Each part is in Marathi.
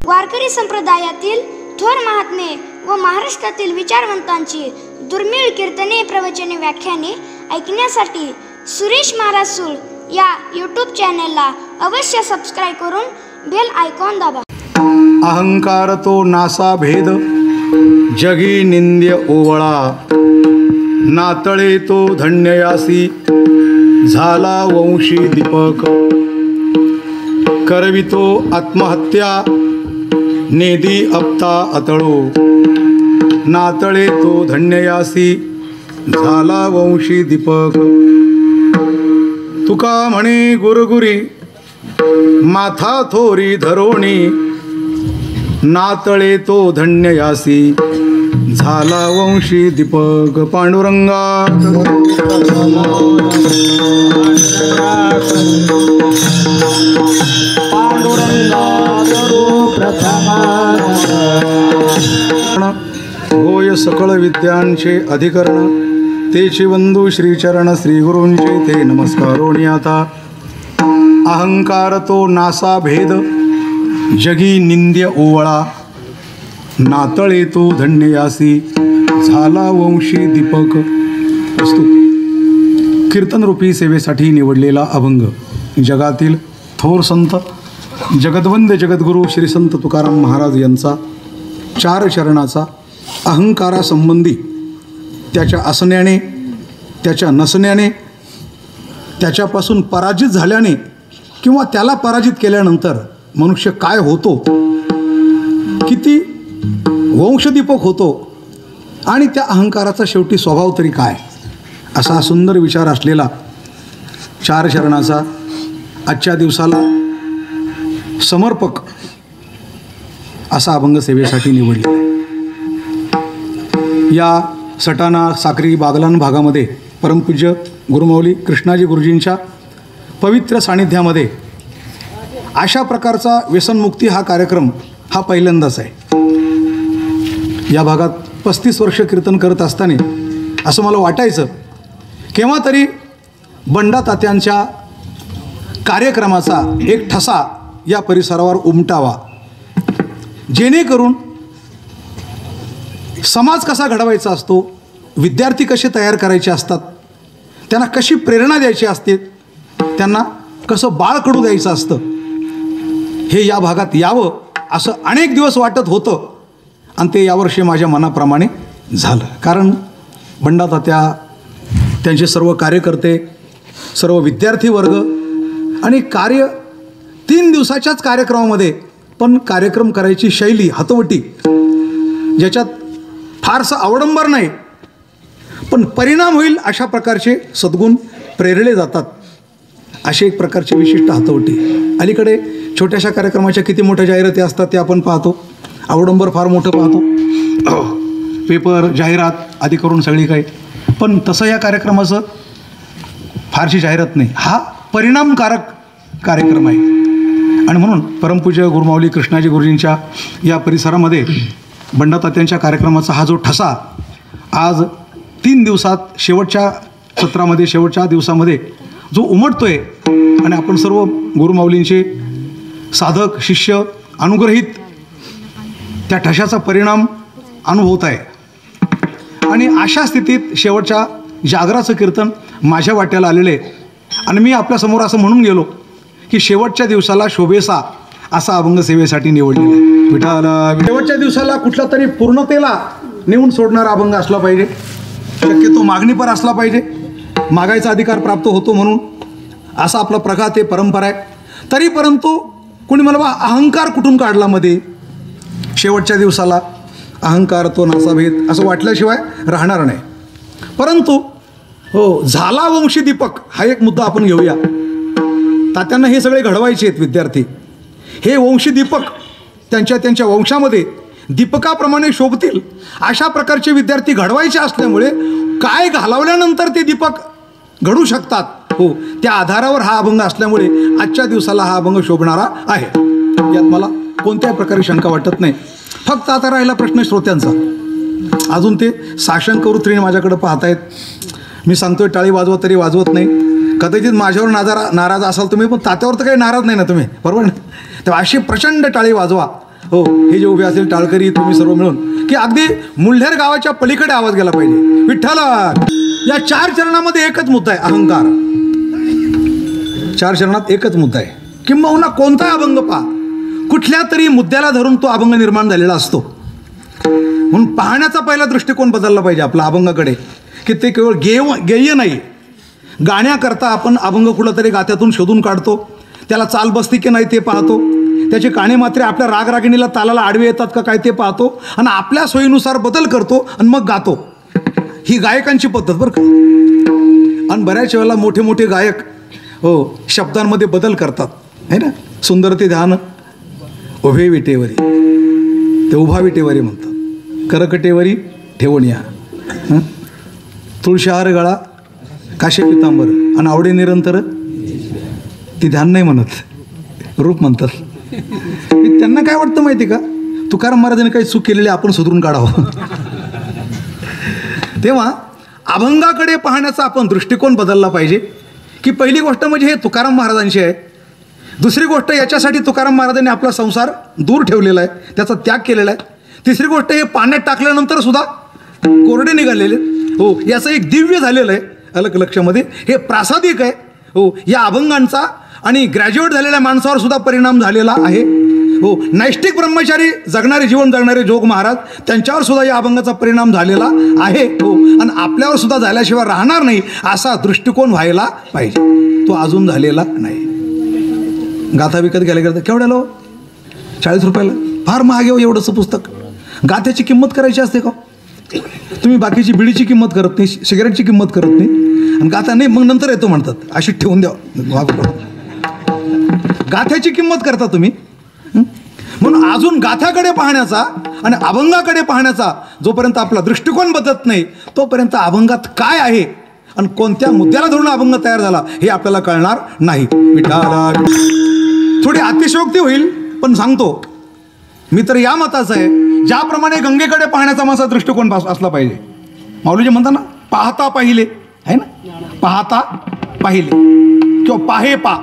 वारकरी संप्रदायातील थोर महात्मे व महाराष्ट्रातील विचारवंतांची दुर्मिळ कीर्तने, प्रवचने, व्याख्याने ऐकण्यासाठी सुरेश महाराज सूळ या यूट्यूब चॅनलला अवश्य सबस्क्राईब करून बेल आयकॉन दाबा. अहंकार तो नासा भेद, जगी निंद्य ओवळा. नातळे तो धन्ययासी, झाला वंशी दीपक. करवितो आत्महत्या, नेदी अपता अतळो. नातळे तो धन्ययासी, झाला वंशी दीपक. तुका म्हणे गुरुगुरी, माथा थोरी धरोणी. नातळे तो धन्ययासी, झाला वंशी दीपक. पांडुरंगा होय सकळ विद्यांचे अधिकरण, तेची वंदू श्रीचरण श्रीगुरूंचे ते नमस्कारोणी आता. अहंकार तो नासा भेद, जगी निंद्य ओवळा. नातळे तो धन्ययासी, झाला वंशी दीपक. वस्तू कीर्तनरूपी सेवेसाठी निवडलेला अभंग जगातील थोर संत जगद्वंद्य जगद्गुरू श्री संत तुकाराम महाराज यांचा 4 चरणाचा अहंकारासंबंधी, त्याच्या असण्याने, त्याच्या नसण्याने, त्याच्यापासून पराजित झाल्याने किंवा त्याला पराजित केल्यानंतर मनुष्य काय होतो, किती वंशदीपक होतो आणि त्या अहंकाराचा शेवटी स्वभाव तरी काय, असा सुंदर विचार असलेला 4 चरणाचा आजच्या दिवसाला समर्पक असा अभंग सेवेसाठी निवडलेला आहे. या सटाणा, साक्री, बागलाण भागामध्ये परमपूज्य गुरुमाऊली कृष्णाजी गुरुजींच्या पवित्र सानिध्यामध्ये अशा प्रकारचा व्यसनमुक्ती हा कार्यक्रम हा पहिल्यांदाच आहे. या भागात 35 वर्ष कीर्तन करत असताना असं मला वाटायचं केव्हा तरी बंडा तात्यांच्या कार्यक्रमाचा एक ठसा या परिसरावर उमटावा, जेणेकरून समाज कसा घडवायचा असतो, विद्यार्थी कसे तयार करायचे असतात, त्यांना कशी प्रेरणा द्यायची असते, त्यांना कसं बाळकडू द्यायचं असतं, हे या भागात यावं असं अनेक दिवस वाटत होतं आणि ते यावर्षी माझ्या मनाप्रमाणे झालं. कारण बंडा तात्या, त्यांचे सर्व कार्यकर्ते, सर्व विद्यार्थी वर्ग आणि 3 दिवसाच्याच कार्यक्रमामध्ये पण कार्यक्रम करायची शैली, हातवटी, ज्याच्यात फारसं अवडंबर नाही पण परिणाम होईल अशा प्रकारचे सद्गुण प्रेरले जातात, अशी एक प्रकारची विशिष्ट हातवटी. अलीकडे छोट्याशा कार्यक्रमाच्या किती मोठ्या जाहिराती असतात ते आपण पाहतो, अवडंबर फार मोठं पाहतो, पेपर, जाहिरात आदी करून सगळी काही. पण तसं या कार्यक्रमाचं फारशी जाहिरात नाही, हा परिणामकारक कार्यक्रम आहे. आणि म्हणून परमपूज्य गुरुमाऊली कृष्णाजी गुरुजींच्या या परिसरामध्ये बंडा तात्यांच्या कार्यक्रमाचा हा जो ठसा आज 3 दिवसात शेवटच्या सत्रामध्ये, शेवटच्या दिवसामध्ये जो उमटतो आहे आणि आपण सर्व गुरुमाऊलींचे साधक, शिष्य, अनुग्रहित त्या ठशाचा परिणाम अनुभवत आहे. आणि अशा स्थितीत शेवटच्या जागराचं कीर्तन माझ्या वाट्याला आलेले आणि मी आपल्यासमोर असं म्हणून गेलो की शेवटच्या दिवसाला शोभेसा असा अभंग सेवेसाठी निवडलेला आहे. विठाला शेवटच्या दिवसाला कुठला तरी पूर्णतेला नेऊन सोडणारा अभंग असला पाहिजे, शक्यतो मागणीपर असला पाहिजे, मागायचा अधिकार प्राप्त होतो म्हणून असा आपला प्रघात आहे, परंपरा आहे. तरी परंतु कोणी मला अहंकार कुठून काढला मध्ये, शेवटच्या दिवसाला अहंकार तो नासाभेद असं वाटल्याशिवाय राहणार नाही. परंतु हो, झाला वंशी दीपक हा एक मुद्दा आपण घेऊया. तात्यांना हे सगळे घडवायचे आहेत विद्यार्थी, हे वंशी दीपक त्यांच्या वंशामध्ये दीपकाप्रमाणे शोभतील अशा प्रकारचे विद्यार्थी घडवायचे असल्यामुळे काय घालवल्यानंतर ते दीपक घडू शकतात, हो, त्या आधारावर हा अभंग असल्यामुळे आजच्या दिवसाला हा अभंग शोभणारा आहे. यात मला कोणत्याही प्रकारे शंका वाटत नाही. फक्त आता राहिला प्रश्न श्रोत्यांचा. अजून ते साशंक वृत्तीने माझ्याकडे पाहतायत. मी सांगतोय टाळी वाजवा तरी वाजवत नाही. कदाचित माझ्यावर नाराज असाल तुम्ही, पण तात्यावर तर काही नाराज नाही ना तुम्ही, बरोबर ना? तेव्हा अशी प्रचंड टाळी वाजवा. हो हे जे उभे असेल टाळकरी तुम्ही सर्व मिळून, की अगदी मुल्हेर गावाच्या पलीकडे आवाज गेला पाहिजे विठ्ठल. या 4 चरणामध्ये एकच मुद्दा आहे, अहंकार. 4 चरणात एकच मुद्दा आहे. किंबहुना कोणता अभंग पहा, कुठल्या तरी मुद्द्याला धरून तो अभंग निर्माण झालेला असतो. म्हणून पाहण्याचा पहिला दृष्टिकोन बदलला पाहिजे आपला अभंगाकडे, की ते केवळ गेय नाही. गाण्याकरता आपण अभंग कुठंतरी गात्यातून शोधून काढतो, त्याला चाल बसती की नाही ते पाहतो, त्याची काणी मात्रे आपल्या रागरागिणीला तालाला आडवे येतात का काय ते पाहतो, आणि आपल्या सोयीनुसार बदल करतो आणि मग गातो. ही गायकांची पद्धत बरं का. आणि बऱ्याच वेळेला मोठे मोठे गायक हो शब्दांमध्ये बदल करतात है ना. सुंदर ते ध्यान उभे विटेवरी, ते उभा विटेवरी म्हणतात. करकटेवरी ठेवून या, तुळशीहार गळा काशे पितांबर, आणि आवडे निरंतर ती ध्यान नाही म्हणत, रूप म्हणतात. त्यांना काय वाटतं माहिती का, तुकाराम महाराजांनी काही चूक केलेली आपण सुधरून काढावं. तेव्हा अभंगाकडे पाहण्याचा आपण दृष्टिकोन बदलला पाहिजे, की पहिली गोष्ट म्हणजे हे तुकाराम महाराजांची आहे. दुसरी गोष्ट याच्यासाठी तुकाराम महाराजांनी आपला संसार दूर ठेवलेला आहे, त्याचा त्याग केलेला आहे. तिसरी गोष्ट हे पाण्यात टाकल्यानंतर सुद्धा कोरडे निघालेले हो, याचं एक दिव्य झालेलं आहे अलग लक्षामध्ये. हे प्रासादिक आहे हो. या अभंगांचा आणि ग्रॅज्युएट झालेल्या माणसावर सुद्धा परिणाम झालेला आहे हो. नैष्टिक ब्रह्मचारी जगणारे जीवन जगणारे जोग महाराज, त्यांच्यावर सुद्धा या अभंगाचा परिणाम झालेला आहे हो. आणि आपल्यावर सुद्धा झाल्याशिवाय राहणार नाही असा दृष्टिकोन व्हायला पाहिजे. तो अजून झालेला नाही. गाथा विकत घ्यायला गेलं तर केवढ्याला हो? 40 रुपयाला. फार महाग हो एवढंसं पुस्तक. गाथ्याची किंमत करायची असते का? तुम्ही बाकीची बिडीची किंमत करत नाही, सिगारेटची किंमत करत नाही, आणि गाथा नाही मग नंतर येतो म्हणतात. अशी ठेवून द्या. गाथ्याची किंमत करता तुम्ही. म्हणून अजून गाथ्याकडे पाहण्याचा आणि अभंगाकडे पाहण्याचा जोपर्यंत आपला दृष्टिकोन बदलत नाही तोपर्यंत अभंगात काय आहे आणि कोणत्या मुद्द्याला धरून अभंग तयार झाला हे आपल्याला कळणार नाही. विठाला थोडी अतिशयोक्ती होईल पण सांगतो, मी तर या मताचा आहे, ज्याप्रमाणे गंगेकडे पाहण्याचा माझा दृष्टिकोन असला पाहिजे. माऊलीजी म्हणता ना, पाहता पाहिले आहे ना, पाहता पाहिले किंवा पाहे पा,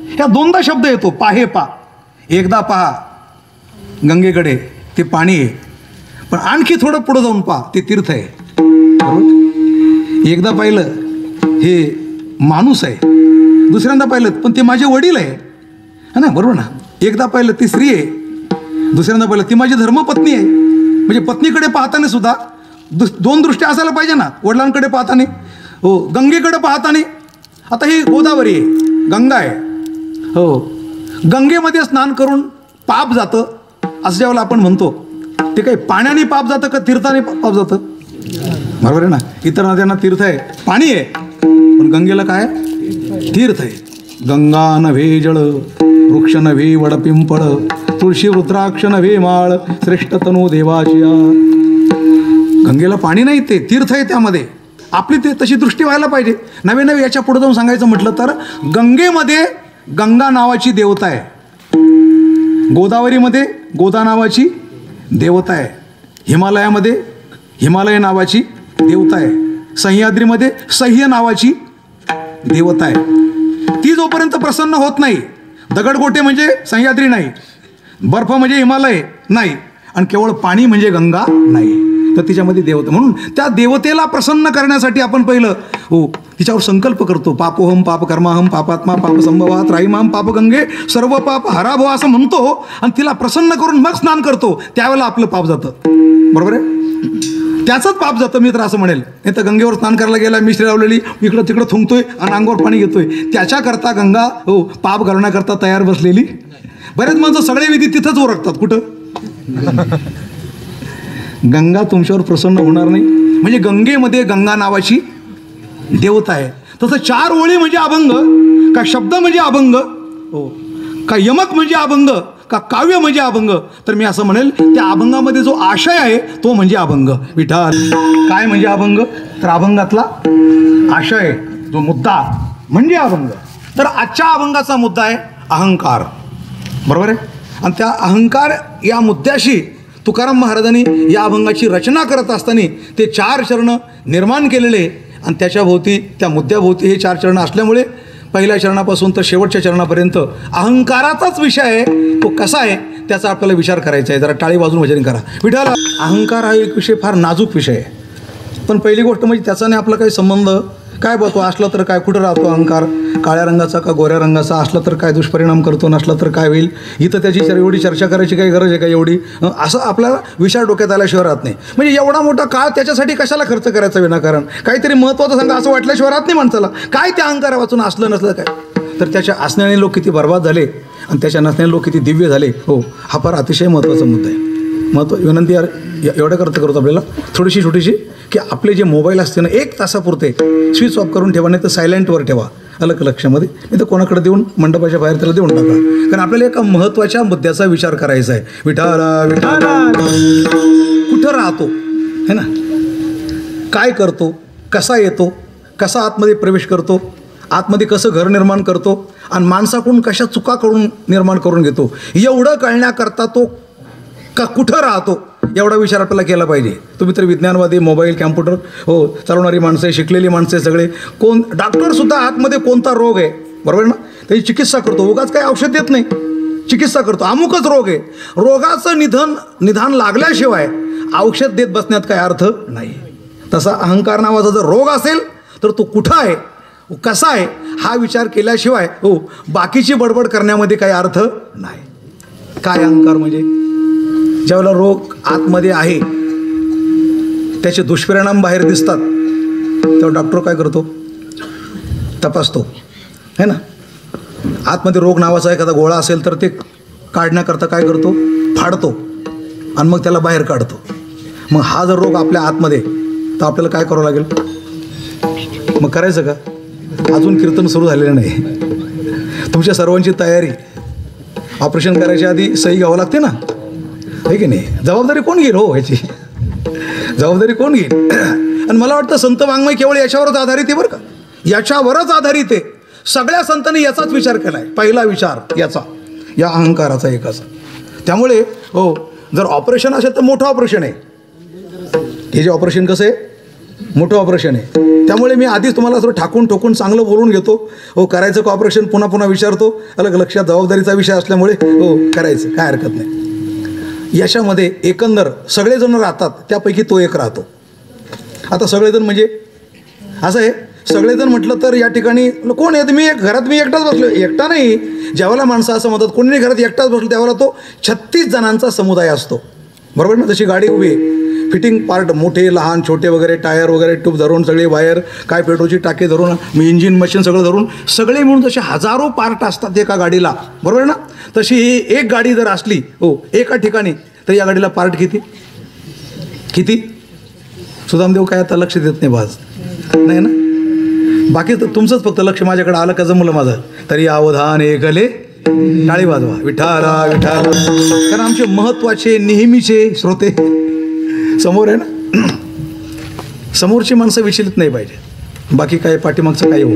ह्या दोनदा शब्द येतो. पाहे पा, एकदा पहा गंगेकडे ते पाणी आहे, पण आणखी थोडं पुढं जाऊन पहा ते तीर्थ आहे. बरोबर. एकदा पाहिलं हे माणूस आहे, दुसऱ्यांदा पाहिलं पण ते माझे वडील आहे ना, बरोबर ना. एकदा पाहिलं ती स्त्री आहे, दुसऱ्यांदा पाहिलं ती माझी धर्मपत्नी आहे. म्हणजे पत्नीकडे पाहताना सुद्धा दोन दृष्टी असायला पाहिजे ना. वडिलांकडे पाहताना हो, गंगेकडे पाहताना. आता ही गोदावरी आहे, गंगा आहे हो. गंगेमध्ये स्नान करून पाप जातं असं ज्यावेळेला आपण म्हणतो, ते काही पाण्याने पाप जातं का तीर्थाने पाप जातं? बरोबर आहे ना. इतर नद्यांना तीर्थ आहे, पाणी आहे, पण गंगेला काय तीर्थ आहे. गंगा नव्हे जळ, वृक्ष नव्हे वडपिंपळ, तुळशी रुद्राक्ष नव्हे माळ, श्रेष्ठ तनू देवाची. गंगेला पाणी नाही, ते तीर्थ आहे. त्यामध्ये आपली ते तशी दृष्टी व्हायला पाहिजे. नवे नवे याच्या पुढे जाऊन सांगायचं म्हटलं तर गंगेमध्ये गंगा नावाची देवता आहे, गोदावरीमध्ये गोदा नावाची देवता आहे, हिमालयामध्ये हिमालय नावाची देवता आहे, सह्याद्रीमध्ये सह्य नावाची देवता आहे. ती जोपर्यंत प्रसन्न होत नाही, दगडगोटे म्हणजे सह्याद्री नाही, बर्फ म्हणजे हिमालय नाही, आणि केवळ पाणी म्हणजे गंगा नाही, तर तिच्यामध्ये देवता. म्हणून त्या देवतेला प्रसन्न करण्यासाठी आपण पहिलं हो तिच्यावर संकल्प करतो. पापोहम पाप कर्माहम पापात्मा पाप संभवात राईमाम पाप गंगे सर्व पाप हराभो असं म्हणतो, आणि तिला प्रसन्न करून मग स्नान करतो. त्यावेळेला आपलं पाप जातं. बरोबर आहे. त्याचंच पाप जातं मी तर असं म्हणेल. नाही तर गंगेवर स्नान करायला गेला, मिश्री लावलेली इकडं तिकडं थुंकतोय आणि अंगावर पाणी घेतोय, त्याच्याकरता गंगा हो पाप घालण्याकरता तयार बसलेली. बरेच माणसं सगळे विधी तिथंच ओरखतात. कुठं? गंगा तुमच्यावर प्रसन्न होणार नाही. म्हणजे गंगेमध्ये गंगा नावाची देवता आहे. तसं 4 ओळी म्हणजे अभंग का, शब्द म्हणजे अभंग हो का, यमक म्हणजे अभंग का, काव्य म्हणजे अभंग? तर मी असं म्हणेल त्या अभंगामध्ये जो आशय आहे तो म्हणजे अभंग. विठाल काय म्हणजे अभंग? तर अभंगातला आशय जो मुद्दा म्हणजे अभंग. तर आजच्या अभंगाचा मुद्दा आहे अहंकार. बरोबर आहे. आणि त्या अहंकार या मुद्द्याशी तुकाराम महाराजांनी या अभंगाची रचना करत असताना ते 4 चरण निर्माण केलेले, आणि त्याच्याभोवती त्या मुद्द्याभोवती हे 4 चरण असल्यामुळे पहिल्या चरणापासून तर शेवटच्या चरणापर्यंत अहंकाराचाच विषय आहे. तो कसा आहे त्याचा आपल्याला विचार करायचा आहे. जरा टाळी वाजून भजन करा. विठाल, अहंकार हा एक विषय फार नाजूक विषय आहे. पण पहिली गोष्ट म्हणजे त्याचा नाही आपला काही संबंध. काय बघतो, असलं तर काय, कुठं राहतो अहंकार, काळ्या रंगाचा का गोऱ्या रंगाचा, असलं तर काय दुष्परिणाम करतो, नसला तर काय होईल, इथं त्याची एवढी चर्चा करायची काही गरज आहे का एवढी, असं आपल्याला विचार डोक्यात आल्याशिवाय राहत नाही. म्हणजे एवढा मोठा काळ त्याच्यासाठी कशाला खर्च करायचा विनाकारण. काहीतरी महत्त्वाचं सांगा असं वाटल्याशिवाय राहत नाही माणसाला. काय त्या अहंकारा वाचून असलं नसलं काय. तर त्याच्या असण्याने लोक किती बर्बाद झाले आणि त्याच्या नसण्याने लोक किती दिव्य झाले. हो, हा फार अतिशय महत्त्वाचा मुद्दा आहे. विनंती एवढ्या करतो आपल्याला थोडीशी छोटीशी, की आपले जे मोबाईल असते ना 1 तासापुरते स्विच ऑफ करून ठेवा, नाही तर सायलेंटवर ठेवा, अलग लक्षामध्ये, नाही तर कोणाकडे देऊन मंडपाच्या बाहेर त्याला देऊन टाका. कारण आपल्याला एका महत्त्वाच्या मुद्द्याचा विचार करायचा आहे. विठाला विठाला, कुठं राहतो है ना, काय करतो, कसा येतो, कसा आतमध्ये प्रवेश करतो, आतमध्ये कसं घर निर्माण करतो आणि माणसाकडून कशा चुका करून निर्माण करून घेतो, एवढं कळण्याकरता तो का कुठं राहतो एवढा विचार आपल्याला केला पाहिजे. तुम्ही तर विज्ञानवादी, मोबाईल, कॅम्प्युटर हो चालवणारी माणसं आहे, शिकलेली माणसं आहे सगळे. कोण डॉक्टरसुद्धा आतमध्ये कोणता रोग आहे बरोबर ना, त्याची चिकित्सा करतो. उगाच काही औषध देत नाही, चिकित्सा करतो. अमुकच रोग आहे, रोगाचं निदान लागल्याशिवाय औषध देत बसण्यात काही अर्थ नाही. तसा अहंकार नावाचा जर रोग असेल तर तो कुठं आहे, कसा आहे, हा विचार केल्याशिवाय हो बाकीची बडबड करण्यामध्ये काही अर्थ नाही. काय अहंकार म्हणजे, ज्यावेळेला रोग आतमध्ये आहे, त्याचे दुष्परिणाम बाहेर दिसतात, तेव्हा डॉक्टर काय करतो, तपासतो है ना. आतमध्ये रोग नावाचा एखादा गोळा असेल तर ते काढण्याकरता काय करतो, फाडतो आणि मग त्याला बाहेर काढतो. मग हा जर रोग आपल्या आतमध्ये, तर आपल्याला काय करावं लागेल, मग करायचं का. अजून कीर्तन सुरू झालेलं नाही. तुमच्या सर्वांची तयारी, ऑपरेशन करायच्या आधी सही घ्यावं लागते ना, आहे की नाही. जबाबदारी कोण घेईल हो, ह्याची जबाबदारी कोण घेईल. आणि मला वाटतं संत वाङ्मय केवळ याच्यावरच आधारित आहे बरं का, याच्यावरच आधारित आहे. सगळ्या संतांनी याचाच विचार केला आहे. पहिला विचार याचा, या अहंकाराचा एकाचा. त्यामुळे हो जर ऑपरेशन असेल तर मोठं ऑपरेशन आहे हे. जे ऑपरेशन कसं आहे, मोठं ऑपरेशन आहे. त्यामुळे मी आधीच तुम्हाला असं ठाकून ठोकून चांगलं बोलून घेतो. हो करायचं का ऑपरेशन, पुन्हा पुन्हा विचारतो. अलग लक्षात जबाबदारीचा विषय असल्यामुळे हो करायचं, काय हरकत नाही. याच्यामध्ये एकंदर सगळेजण राहतात, त्यापैकी तो एक राहतो. आता सगळेजण म्हणजे असं आहे, सगळेजण म्हटलं तर या ठिकाणी कोण आहे, मी घरात मी एकटाच बसलो, एकटा नाही. ज्यावेळेला माणसं असं म्हणतात कोणी नाही घरात एकटाच बसलो, त्यावेळेला तो 36 जणांचा समुदाय असतो बरोबर ना. जशी गाडी उभी आहे, फिटिंग पार्ट मोठे लहान छोटे वगैरे, टायर वगैरे ट्यूब धरून, सगळे वायर, काय पेट्रोलची टाके धरून, इंजिन मशीन सगळं धरून, सगळे मिळून जसे हजारो पार्ट असतात एका गाडीला बरोबर ना. तशी ही एक गाडी जर असली हो एका ठिकाणी, तर या गाडीला पार्ट किती सुदामदेव काय आता लक्ष देत नाही बाज नाही ना. बाकी तर तुमचंच फक्त लक्ष माझ्याकडे आलं का जमलं माझं, तरी अवधान एकले टाळी वाजवा, विठाला विठाला. कारण आमचे महत्त्वाचे नेहमीचे श्रोते समोर आहे ना, समोरची माणसं विचलित नाही पाहिजे, बाकी काय पाठीमागचं काय हो.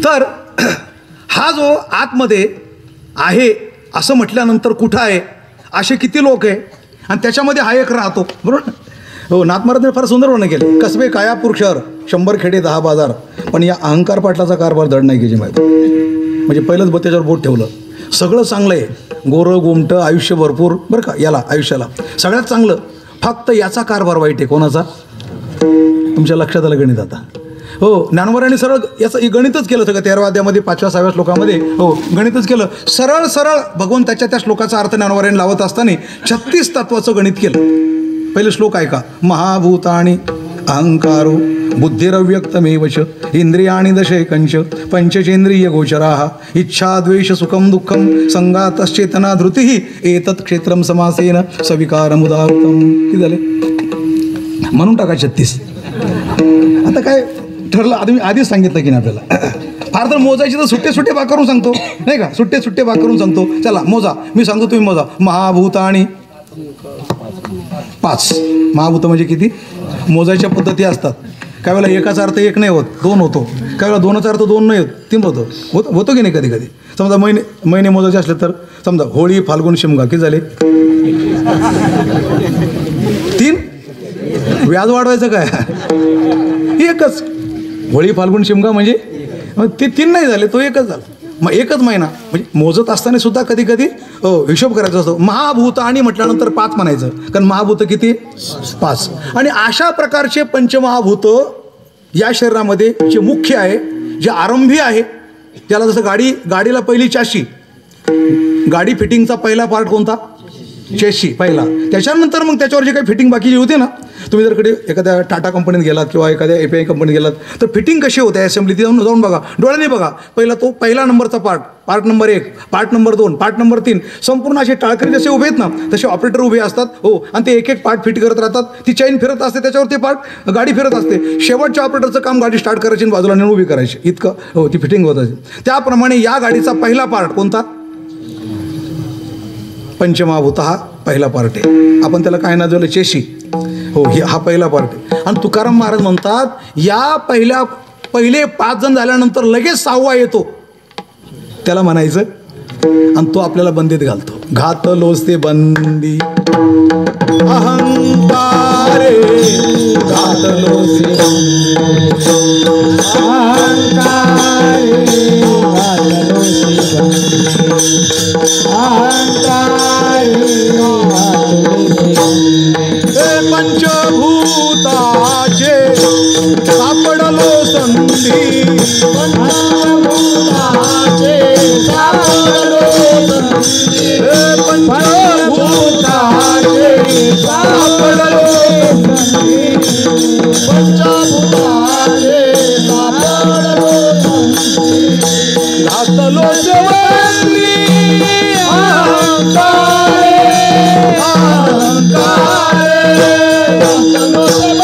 तर हा जो आतमध्ये आहे असं म्हटल्यानंतर कुठं आहे, असे किती लोक आहे आणि त्याच्यामध्ये हा एक राहतो बरोबर ना. हो नाथ महाराजांनी फार सुंदर वर्णन केले. कसबे कायापूर शहर, 100 खेडे 10 बाजार, पण या अहंकार पाटलाचा कारभार धड नाही घ्यायची माहिती. म्हणजे पहिलंच त्याच्यावर बोट ठेवलं. सगळं चांगलं आहे, गोरं गोमटं आयुष्य भरपूर बरं का, याला आयुष्याला सगळ्यात चांगलं, फक्त याचा कारभार वाईट आहे. कोणाचा, तुमच्या लक्षात आलं गणित आता. हो ज्ञानोबांनी सरळ याचं गणितच केलं सगळं. 13व्या अध्यायामध्ये 5व्या-6व्या श्लोकामध्ये हो गणितच केलं. सरळ भगवंताच्या त्या श्लोकाचा अर्थ ज्ञानोबांनी लावत असताना 36 तत्वाचं गणित केलं. पहिले श्लोक आहे का, महाभूतानि अहंकारो बुद्धिरव्यक्तमेव च इंद्रियाणि दशैकंच पंचचेंद्रिय गोचराः इच्छा द्वेष सुखम दुःखम संगातश्चेतना धृतिः एतत् क्षेत्रम समासेन सविकारमुदाहृतम. किती झाले, म्हणून टाका 36. आता काय ठरलं, आधीच सांगितलं की नाही आपल्याला. फार तर मोजायची तर सुट्टे भाग करून सांगतो नाही का, सुट्टे भाग करून सांगतो. चला मोजा, मी सांगतो तुम्ही मोजा. महाभूतानि 5. महाभूत म्हणजे किती, मोजायच्या पद्धती असतात. काही वेळेला एकाचा अर्थ 1 नाही होत, 2 होतो. काही वेळेला 2चा अर्थ 2 नाही होत, 3 होतो की नाही. कधी कधी समजा महिने मोजायचे असले तर समजा होळी फाल्गुन शिमगा किती झाले, 3. व्याज वाढवायचं काय, एकच. होळी फाल्गुन शिमगा म्हणजे ते 3 नाही झाले, तो एकच झाला. मग एकच महिना म्हणजे मोजत असताना सुद्धा कधी कधी हिशोब करायचा असतो. महाभूत आणि म्हटल्यानंतर 5 म्हणायचं, कारण महाभूत किती 5. आणि अशा प्रकारचे पंचमहाभूत या शरीरामध्ये जे मुख्य आहे, जे आरंभी आहे, त्याला जसं गाडीला पहिली चाशी, गाडी फिटिंगचा पहिला पार्ट कोणता? चेशी पहिला. त्याच्यानंतर मग त्याच्यावर जे काही फिटिंग बाकीची होते ना, तुम्ही जर कडे एखाद्या टाटा कंपनीत गेलात किंवा एखाद्या API कंपनीत गेलात तर फिटिंग कशी होते असेंब्ली ती जाऊन बघा, डोळ्याने बघा. पहिला नंबरचा part number 1, part number 2, part number 3, संपूर्ण असे टाळकरी जसे उभे आहेत ना तसे ऑपरेटर उभे असतात. हो, आणि ते एक पार्ट फिट करत राहतात. ती चैन फिरत असते, त्याच्यावर ते पार्ट गाडी फिरत असते. शेवटच्या ऑपरेटरचं काम गाडी स्टार्ट करायची आणि बाजूला नेऊन उभी करायची, इतकं हो ती फिटिंग होत असते. त्याप्रमाणे या गाडीचा पहिला पार्ट कोणता? पंचमहाभूत हा पहिला पार्ट आहे. आपण त्याला काय नाव दिलं? चेशी. हो, हा पहिला पार्ट आहे. आणि तुकाराम महाराज म्हणतात या पहिले 5 जण झाल्यानंतर लगेच 6वा येतो, त्याला म्हणायचं. आणि तो आपल्याला बंदीत घालतो. घातलोस ते बंदी अहंकारे, घातलोस ते अहंकारे, पंचभूताचे सापडलो संधी, पंचभूताचे सापडलो संधी, पंचभूताचे सापडलो संधी, पंचभूताचे सापडलो संधी, घातलो सेवंदी अहंकारे, अहंकारे, घातलो सेवंदी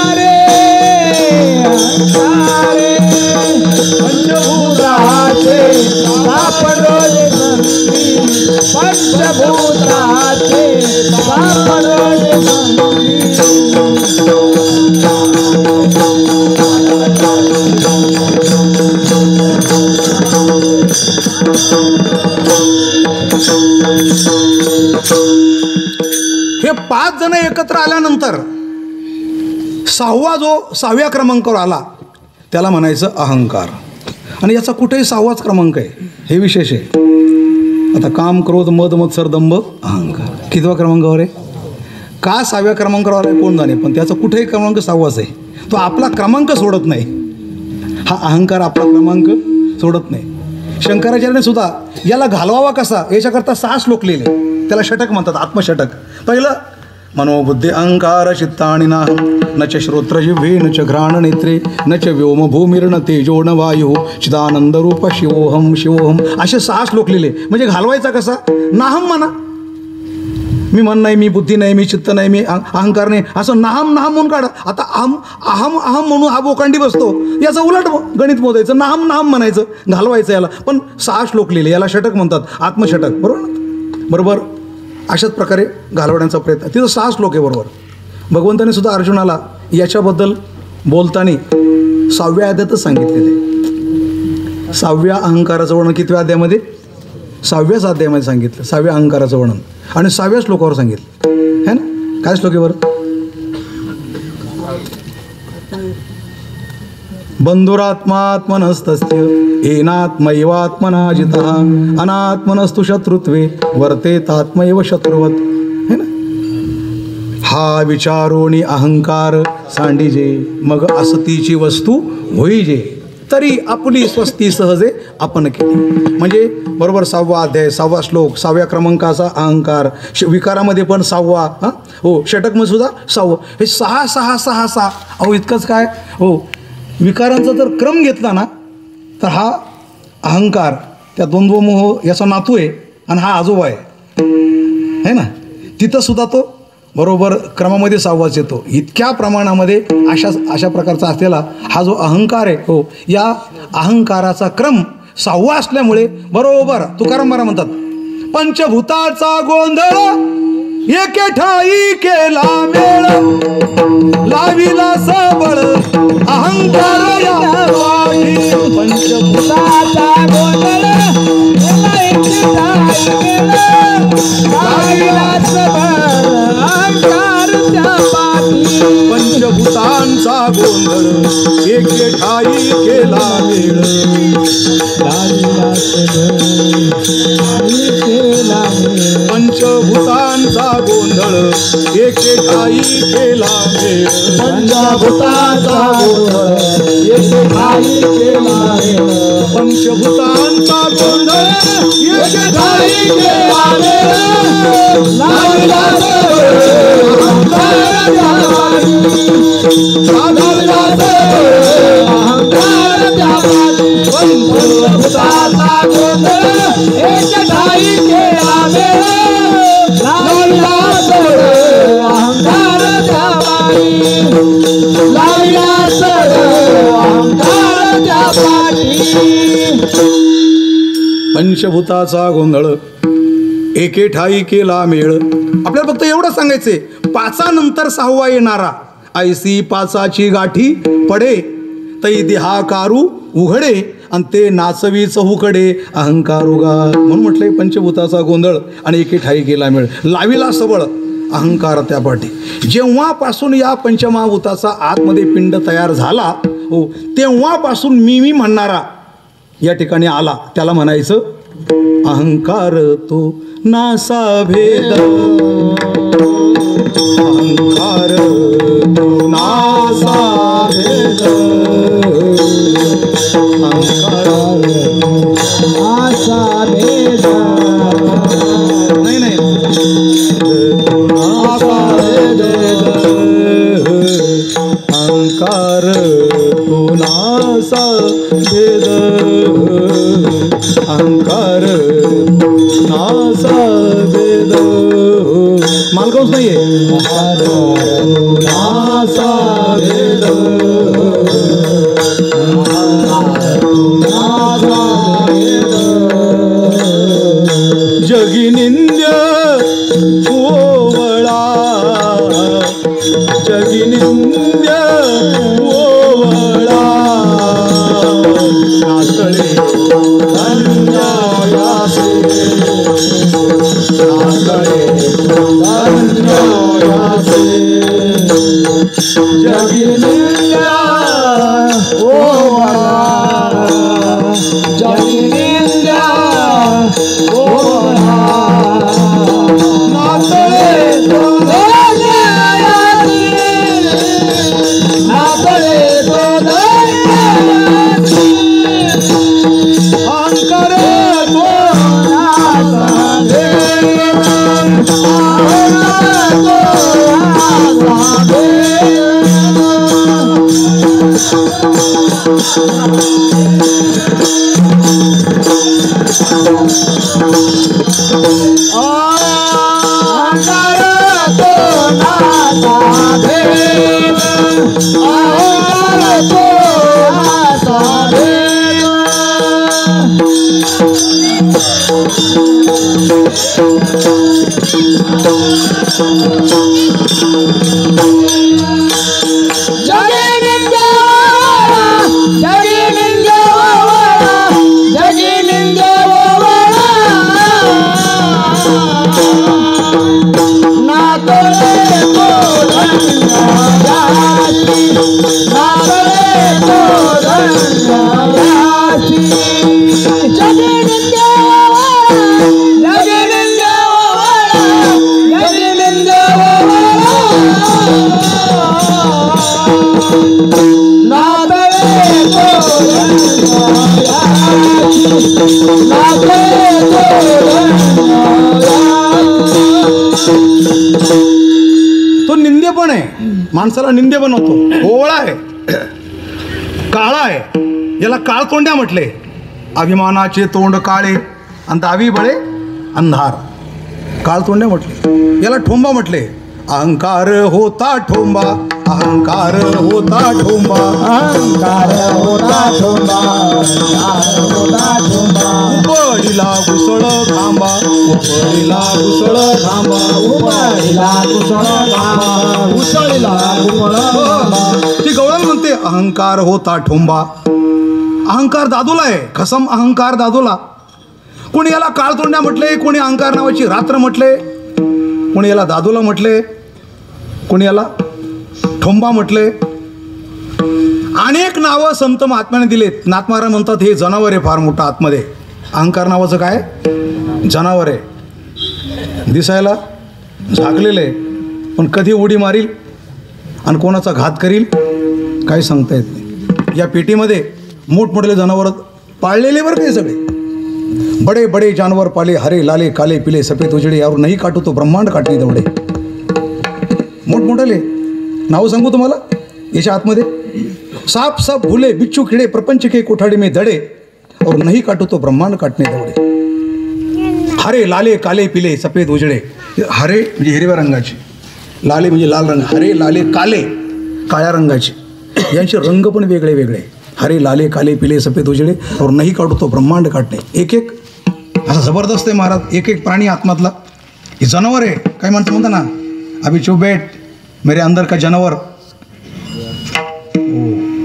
अहंकारे, अहंकारे, घातलो सेवंदी अहंकारे, अहंकारे, पंचभूताचे सापडले संधी, पंचभूताचे सापडले संधी. हे 5 जण एकत्र आल्यानंतर 6व्या क्रमांकावर आला त्याला म्हणायचं अहंकार. आणि याचा कुठेही 6वाच क्रमांक आहे, हे विशेष आहे. आता काम, क्रोध, मद, मत्सर, दंभ, अहंकार कितव्या क्रमांकावर आहे? का 6व्या क्रमांकावर आहे कोण जाणे, पण त्याचा कुठेही क्रमांक 6वाच आहे. तो आपला क्रमांक सोडत नाही. हा अहंकार आपला क्रमांक सोडत नाही. शंकराचार्याने सुद्धा याला घालवावा कसा याच्याकरता 6 श्लोक लिहिले. त्याला षटक म्हणतात, आत्मषटक. पहिलं मनोबुद्धी अहंकार चित्तानि नाहं न च श्रोत्र जिह्वे न च घ्राण नेत्रे न च व्योम भूमिर्न तेजो न वायु चिदानंद रूप शिवोहम शिवोहम. असे 6 श्लोक लिहिले. म्हणजे घालवायचा कसा? नाहम म्हणा, मी मन नाही, मी बुद्धी नाही, मी चित्त नाही, मी अहंकार नाही, असं नाहम नाहम म्हणून काढा. आता अहम अहम अहम म्हणून हा बोकांडी बसतो, याचं उलट गणित मोजायचं, नाहम नाहम म्हणायचं, घालवायचं याला. पण 6 श्लोक लिहिले, याला षटक म्हणतात, आत्मषटक. बरोबर. अशाच प्रकारे घालवण्याचा प्रयत्न. तिथं 6 श्लोक आहे. बरोबर. भगवंताने सुद्धा अर्जुनाला याच्याबद्दल बोलताना 6व्या अध्यायातच सांगितलेलं आहे. 6व्या अहंकाराचं वर्णन कितव्या अध्यायामध्ये? 6व्याच अध्यायामध्ये सांगितलं 6व्या अहंकाराचं वर्णन. आणि 6व्या श्लोकावर सांगितलं है ना. काय श्लोक आहे बरं? बंधुरात्मात्मनस्तस्य येनात्मैवात्मना जितः अनात्मनस्तु शत्रुत्वे वर्तेतात्मैव शत्रुवत. है ना. हा विचारोनी अहंकार सांडीजे, मग असतीची वस्तू होईजे, तरी आपली स्वस्ती सहजे आपण केली. म्हणजे बरोबर 6वा अध्याय 6वा श्लोक 6व्या क्रमांकाचा अहंकार. विकारामध्ये पण 6वा. हां हो, षटकमध्ये सुद्धा 6वं. हे 6 6 6 6. अहो इतकंच काय हो. विकारांचा जर क्रम घेतला ना तर हा अहंकार त्या द्वंद्वमोह याचा नातू आहे आणि हा आजोबा आहे ना. तिथं सुद्धा तो बरोबर क्रमामध्ये 6वाच येतो. इतक्या प्रमाणामध्ये अशा प्रकारचा असलेला हा जो अहंकार आहे हो, या अहंकाराचा क्रम 6वा असल्यामुळे बरोबर तुकाराम महाराज म्हणतात पंचभूताचा गोंधळ एके ठाई केला मेळ लाविला सबळ अहंकार या वाढी पंचभूताचा गोंधळ केला एके ठाई केला लाविला सबळ अहंकार त्या पाठी पंचभूतांचा गोंधळ एके ठाई केला मेळ लाविला सबळ केला पंचभूतांचा गोंधळ एके ठाई केला मेळ पंचभूताचा गोंधळ एके ठाई केला पंचभूतांचा गोंधळ एके ठाई केला लाविला अहंकार त्या पंचभूताचा गोंधळ एके ठाई केला लाविला अहंकार त्या लाविला अहंकार त्या पाठी पंचभूताचा गोंधळ एके ठाई केला मेळ. आपल्याला फक्त एवढं सांगायचंय, पाचानंतर सहावा येणारा ऐसी पाचाची गाठी पडे तै देहा कारू उघडे आणि ते नाचवी चहूकडे अहंकार उगा. म्हणून म्हटलंय पंचभूताचा गोंधळ आणि एके ठाई केला मेळ लाविला सबळ अहंकार त्या पाठी. जेव्हापासून या पंचमहाभूताचा आतमध्ये पिंड तयार झाला हो तेव्हापासून मी म्हणणारा या ठिकाणी आला. त्याला म्हणायचं अहंकार तो नासा भेद अहंकार तो नासा भेद अहंकार आसा भेद नाही नाही नासा भेद अहंकार तो नासा भेद अहंकार नासा भेद मालगावच नाहीये नासा भेद जगी निंद्य ओवळा जगी निंद्य ओवळा नाचळे धन्यायासे नाचळे धन्यायासे जगी निंद्य ओवळा जगी निंद्य नाचळे तो निंदे पण आहे, माणसाला निंदे बनवतो. ओवळा आहे, काळा आहे, याला काळतोंड्या म्हटले. अभिमानाचे तोंड काळे आणि दावी बळे अंधार, काळतोंड्या म्हटले. याला ठोंबा म्हटले. अहंकार होता ठोंबा, अहंकार होता ठोंबा, अहंकार होता ठोंबा, होता ठोंबा. बळीला घुस कुसळ खांबा उपळीला कुसळ खांबा उपळीला कुसळ खांबा उसळीला कुसळ खांबा. ती गवळण म्हणते अहंकार होता ठोंबा. अहंकार दादूला आहे, खसम अहंकार दादूला. कोणी याला काळतोंड्या म्हटले, कोणी अहंकार नावाची रात्र म्हटले, कोणी याला दादूला म्हटले, कोणी याला ठोंबा म्हटले. अनेक नावं संत महात्म्याने दिलेत. नाथमारा म्हणतात हे जनावर आहे फार मोठं आतमध्ये. अहंकार नावाचं काय जनावर आहे, दिसायला झाकलेलं आहे, पण कधी उडी मारील आणि कोणाचा घात करील काही सांगता येत नाही. या पेटीमध्ये मोठमोठे जनावर पाळलेले बरं काही सगळे. बडे बडे जानवर पाले, हरे लाले काले पिले सफेद उजडे, यावर नाही काटू तो ब्रह्मांड काटणे तेवढे. मोठमोठाले नावं सांगू तुम्हाला याच्या आतमध्ये. साप साप भुले बिच्छू खिडे प्रपंच के कोठाडे में दडे, और नहीं काटू तो ब्रह्मांड काटणे तेवढे. हरे लाले काले पिले सफेद उजडे. हरे म्हणजे हिरव्या रंगाचे, लाले म्हणजे लाल रंग, हरे लाले काले काळ्या रंगाचे. यांचे रंग पण वेगळे वेगळे. हरे लाले काले पिले सफेद उजडे, और नाही काटू तो ब्रह्मांड काटणे. एक एक असा जबरदस्त आहे महाराज. एक एक प्राणी आत्मातला. हे जनावर आहे. काय म्हणता ना, अभी चुप बैठ मेरे अंदर का जानवर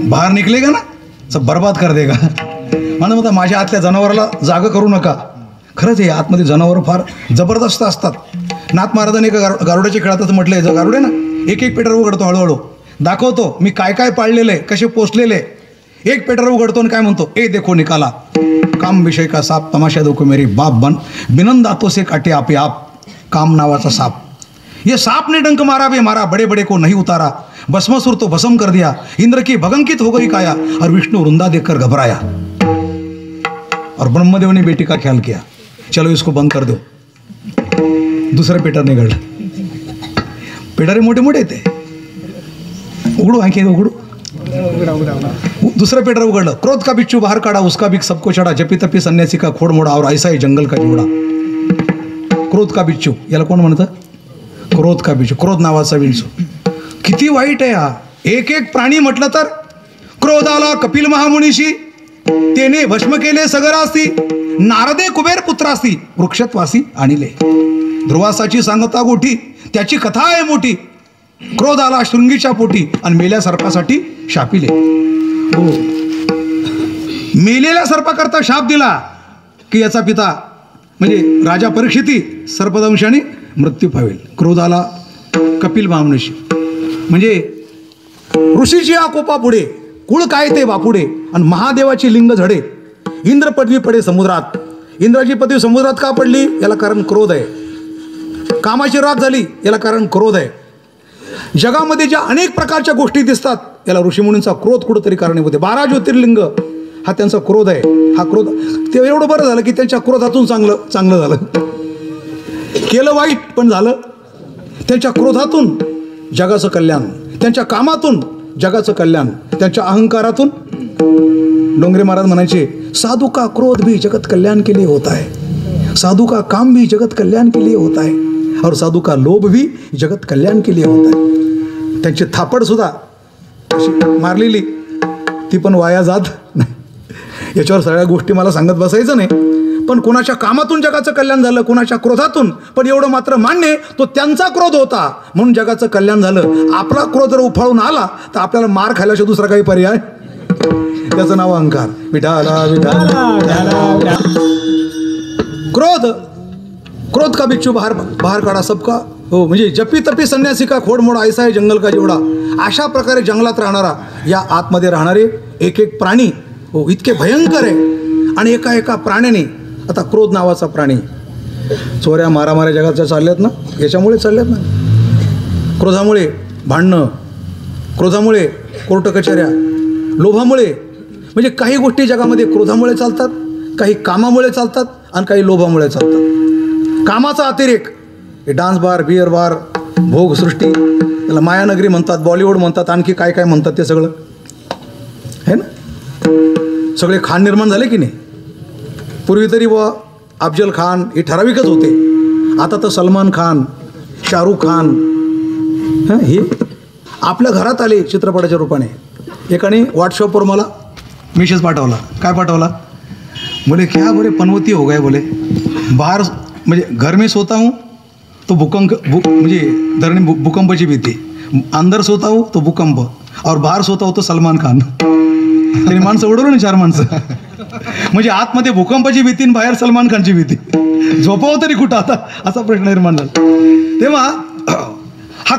बाहेर निकलेगा ना सब बर्बाद कर देगा. म्हणता माझ्या आतल्या जनावराला जागा करू नका. खरंच हे आतमध्ये जनावरं फार जबरदस्त असतात. नाथ महाराजांनी एका गारुड्याच्या खेळातच म्हटलंय, जो गारुड आहे ना एक एक पेटर उघडतो, हळूहळू दाखवतो मी काय काय पाळलेलं आहे, कसे पोचलेले. एक पेटर उघडतो आणि काय म्हणतो, ए देखो निकाला काम विषय का साप तमाशा देखो मेरी बाप बन बिनन दातों से काटे आपे आप. काम नावाचा साप. ये सांप ने डंक मारा बे मारा, बड़े बड़े को नहीं उतारा, भस्मासुर तो भस्म कर दिया, इंद्र की भगंकित हो गई काया, और विष्णु वृंदा देखकर घबराया, और ब्रह्मदेव ने बेटी का ख्याल किया, चलो इसको बंद कर दो. दुसरं पेटर निघडलं. पेटारे मोठे मोठे येते. उघडू आणखी उघडू. दुसरं पेटर उघडलं. क्रोध का बिच्छू बाहर काढा, उसका भी सबको चढा, जपी तपी संन्यासी का खोड मोडा, और ऐसा ही जंगल का जोडा. क्रोध का बिच्छू याला कोण म्हणतं? क्रोध का बिच्छू. क्रोध नावाचा विंचू. किती वाईट आहे हा. एक एक प्राणी म्हटलं तर. क्रोधाला कपिल महामुनीशी, तेने भस्म केले सगरासी, नारदे कुबेर पुत्रासी, वृक्षत्वासी आणिले. ध्रुवासाची सांगता गोठी, त्याची कथा आहे मोठी. क्रोध आला शृंगीच्या पोटी, आणि मेल्या सर्पासाठी शापिले. हो, मेलेल्या सर्पाकरता शाप दिला की याचा पिता म्हणजे राजा परीक्षिती सर्पदंशाने मृत्यू पावेल. क्रोधाला कपिल महामुनीशी म्हणजे ऋषीची आकोपा पुढे, कुळ काय ते बापुडे, आणि महादेवाची लिंग झडे. इंद्र पदवी पडे समुद्रात. इंद्राची पदवी समुद्रात का पडली? याला कारण क्रोध आहे. कामाची राख झाली, याला कारण क्रोध आहे. जगामध्ये ज्या अनेक प्रकारच्या गोष्टी दिसतात, याला ऋषीमुनींचा क्रोध कुठंतरी कारणीभूत आहे. 12 ज्योतिर्लिंग हा त्यांचा क्रोध आहे. हा क्रोध ते एवढं बरं झालं की त्यांच्या क्रोधातून चांगलं झालं. केलं वाईट पण झालं. त्यांच्या क्रोधातून जगाचं कल्याण, त्यांच्या कामातून जगाचं कल्याण, त्यांच्या अहंकारातून. डोंगरे महाराज म्हणायचे, साधू का क्रोध भी जगत कल्याण के लिए होता है, साधू का काम भी जगत कल्याण के लिए होता है, और साधू का लोभ भी जगत कल्याण के लिए होता है. त्यांची थापडसुद्धा अशी मारलेली ती पण वाया जात नाही. याच्यावर सगळ्या गोष्टी मला सांगत बसायचं नाही. पण कोणाच्या कामातून जगाचं कल्याण झालं, कोणाच्या क्रोधातून. पण एवढं मात्र मान्य, तो त्यांचा क्रोध होता म्हणून जगाचं कल्याण झालं. आपला क्रोध जर उफाळून आला तर आपल्याला मार खायल्याशिवाय दुसरा काही पर्याय. त्याचं नाव अहंकार. विठाला विठाला. क्रोध क्रोध का बिच्छू बाहेर काढा सबका. हो, म्हणजे जपी तपी संन्यासी का खोड मोडा, ऐसा आहे जंगल का जेवढा. अशा प्रकारे जंगलात राहणारा, या आतमध्ये राहणारे एक एक प्राणी हो इतके भयंकर आहे. आणि एका एका प्राण्याने, आता क्रोध नावाचा प्राणी, चोऱ्या मारामाऱ्या जगाच्या चालल्यात ना, याच्यामुळे चालल्यात ना. क्रोधामुळे भांडणं, क्रोधामुळे कोर्ट कचऱ्या, लोभामुळे. म्हणजे काही गोष्टी जगामध्ये क्रोधामुळे चालतात, काही कामामुळे चालतात, आणि काही लोभामुळे चालतात. कामाचा अतिरेक, हे डान्स बार, बिअर बार, भोगसृष्टी, त्याला मायानगरी म्हणतात, बॉलिवूड म्हणतात, आणखी काय काय म्हणतात, ते सगळं आहे ना. सगळे खान निर्माण झाले की नाही. पूर्वी तरी बुवा अफजल खान हे ठराविकच होते. आता तर सलमान खान, शाहरुख खान हे आपल्या घरात आले चित्रपटाच्या रूपाने. एकाने व्हॉट्सअपवर मला मेसेज पाठवला. काय पाठवला? बोले क्या बोले पनवती हो गए बोले, बाहर म्हणजे घर में सोता हूँ तो म्हणजे धरणी भूकंपाची भीती, अंदर सोता हूँ तो भूकंप और बाहर सोता हूँ तो सलमान खान. त्यांनी माणसं उडवलं ना 4 माणसं. म्हणजे आतमध्ये भूकंपाची भीती आणि बाहेर सलमान खानची भीती. झोपावं तरी कुठं आता, असा प्रश्न निर्माण झाला. तेव्हा हा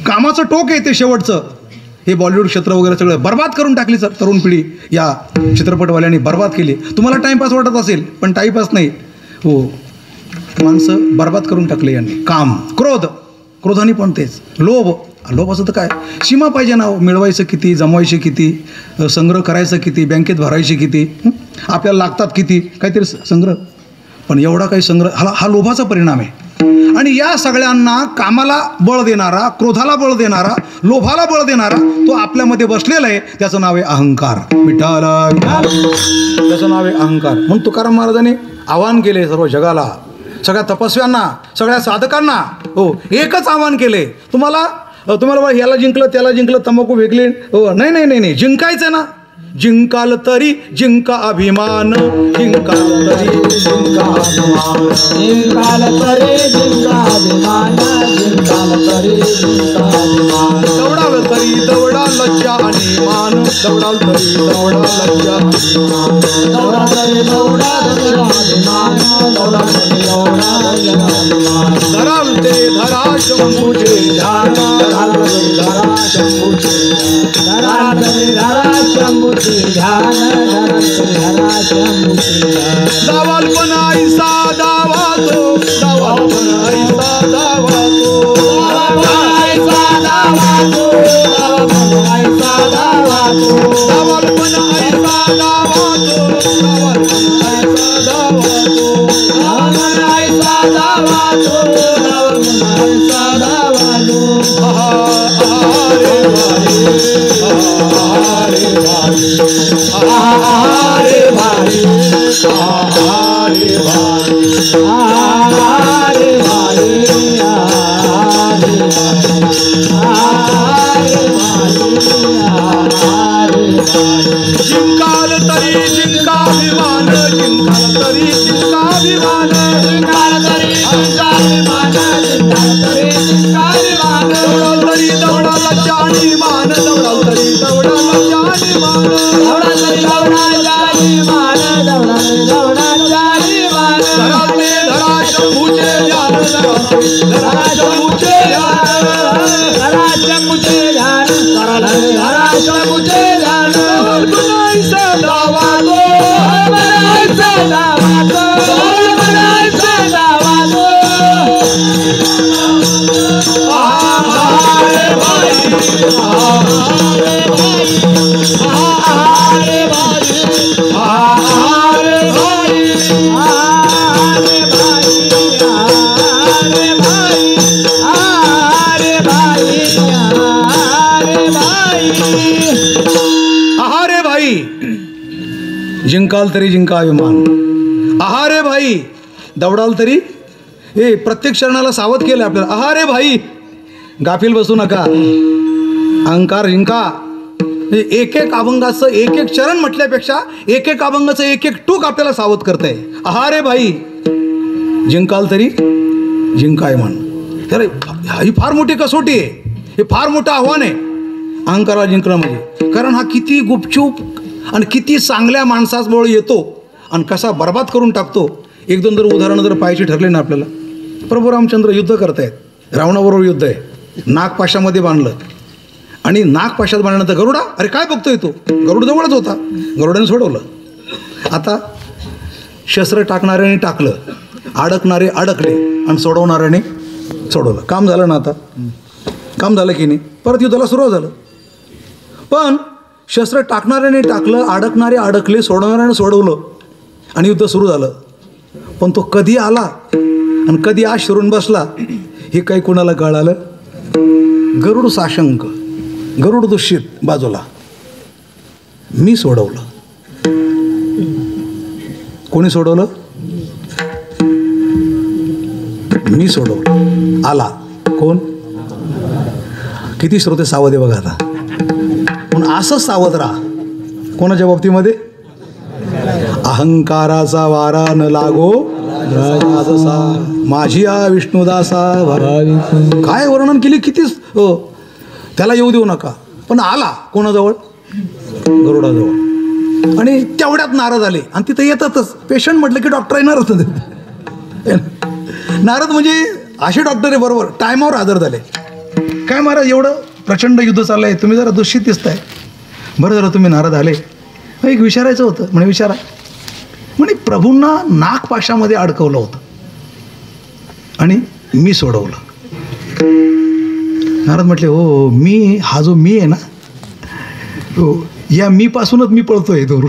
कामाचं टोक आहे ते शेवटचं. हे बॉलिवूड क्षेत्र वगैरे सगळं बर्बाद करून टाकली तरुण पिढी, या चित्रपटवाल्यांनी बर्बाद केली. तुम्हाला टाईमपास वाटत असेल पण टाईमपास नाही हो, माणसं बर्बाद करून टाकले यांनी. काम, क्रोधाने पण तेच, लोभाचं तर काय सीमा पाहिजे ना. मिळवायचं किती, जमवायचे किती, संग्रह करायचं किती, बँकेत भरायचे किती, आपल्याला लागतात किती काहीतरी संग्रह, पण एवढा काही संग्रह, हा लोभाचा परिणाम आहे. आणि या सगळ्यांना कामाला बळ देणारा, क्रोधाला बळ देणारा, लोभाला बळ देणारा तो आपल्यामध्ये बसलेला आहे. त्याचं नाव आहे अहंकार. विठाला त्याचं नाव आहे अहंकार. म्हणून तुकाराम महाराजांनी आवाहन केले सर्व जगाला, सगळ्या तपस्व्यांना, सगळ्या साधकांना. हो, एकच आवाहन केले. तुम्हाला याला जिंकलं त्याला जिंकलं, तंबाखू वेगळी, हो नाही, जिंकायचं ना. जिंकाल तरी जिंका अभिमान, जिंकाल तरी जिंका अभिमान, जिंकाल तरी जिंका अभिमान, जिंकाल तरी जिंका अभिमान. दौडाल तरी दौडा लज्जा आणि मान, दौडाल तरी दौडा लज्जा आणि मान, दौडा तरी दौडा लज्जा अभिमान, दौडा तरी दौडा लज्जा अभिमान. धराल ते धरा शंभूचे ध्यान, धराल तरी धरा शंभूचे ध्यान, धराल तरी धरा शंभूचे ध्यान, धराल तरी धरा शंभूचे ध्यान. दावालपणा ऐसा दावा तो, दावालपणा ऐसा दावा तो, दावालपणा ऐसा दावा तो, दावालपणा ऐसा दावा तो, दावालपणा ऐसा दावा तो, दावालपणा ऐसा दावा तो, दावालपणा ऐसा दावा तो, दावालपणा ऐसा दावा तो. अरे भाई, अरे भाई, अरे भाई, अरे भाई, अरे भाई, जिंकाल तरी जिंका अभिमान, जिंकाल तरी जिंका अभिमान, जिंकाल तरी जिंका अभिमान, जिंकाल तरी जिंका अभिमान. दौडाल तरी दौडा लज्जा आणि मान, दौडाल तरी दौडा लज्जा आणि मान, दौडा तरी दौडा जाई मान, दौडा तरी दौडा जाई मान. धराल ते धरा शंभूचे ध्यान, धराल ते धरा शंभूचे ध्यान, धरा शंभूचे ध्यान, धराल तरी धरा शंभूचे ध्यान. बनायचा दावा तो, बनायचा दावा तो, बनायचा दावा तो. अरे भाई, अरे भाई, अरे भाई, अरे भाई, अरे भाई, अरे भाई, अरे भाई, अरे भाई. आहारे भाई, जिंकाल तरी जिंका अभिमान. आहारे भाई, दौडाल तरी, हे प्रत्येक क्षणाला सावध केलं आपल्याला. आहारे भाई, गाफील बसू नका. अहंकार जिंका. एक एक अभंगाचं एक एक चरण म्हटल्यापेक्षा एक एक अभंगाचं एक एक टूक आपल्याला सावध करतंय. आहारे भाई, जिंकाल तरी जिंका अभिमान. तर ही फार मोठी कसोटी आहे, हे फार मोठं आव्हान आहे अहंकाराला जिंकणं म्हणजे. कारण हा किती गुपचूप आणि किती चांगल्या माणसाबरोबर येतो आणि कसा बर्बाद करून टाकतो. एक दोन जर उदाहरणं जर पाहायची ठरले ना आपल्याला. प्रभू रामचंद्र युद्ध करतायत, रावणाबरोबर युद्ध आहे. नागपाशामध्ये बांधलं आणि नागपाशात बांधल्यानंतर गरुडा, अरे काय बघतोय तो, गरुड जवळच होता, गरुडाने सोडवलं. आता शस्त्र टाकणाऱ्याने टाकलं, अडकणारे अडकले आणि सोडवणाऱ्याने सोडवलं. काम झालं ना. आता काम झालं की नाही, परत युद्धाला सुरुवात झालं. पण शस्त्र टाकणाऱ्याने टाकलं, अडकणारे अडकले, सोडवणाऱ्याने सोडवलं आणि युद्ध सुरू झालं. पण तो कधी आला आणि कधी आज शिरून बसला हे काही कोणाला कळालं. गरुड साशंक, गरुड दूषित बाजूला, मी सोडवलं. कोणी सोडवलं? मी सोडवलं. आला कोण? किती श्रोते सावध आहे बघा आता. म्हणून असंच सावध राहा कोणाच्या बाबतीमध्ये. अहंकाराचा वारा न लागो राजसा माझी आ विष्णुदासा काय वर्णन केली कितीच त्याला येऊ देऊ नका. पण आला कोणाजवळ? गरुडाजवळ. आणि तेवढ्यात नारद आले आणि तिथं येतातच. पेशंट म्हटलं की डॉक्टर येणारच. नारद म्हणजे असे डॉक्टर आहे बरोबर टायमावर हजर झाले. काय महाराज एवढं प्रचंड युद्ध चाललं आहे, तुम्ही जरा दूषित दिसताय. बरं झालं तुम्ही नारद आले. एक विचारायचं होतं. म्हणे विचारा. म्हणे प्रभूंना नागपाशामध्ये अडकवलं होतं आणि मी सोडवलं. नारद म्हटले हो मी हा जो मी आहे ना हो या मीपासूनच मी पळतोय दूर.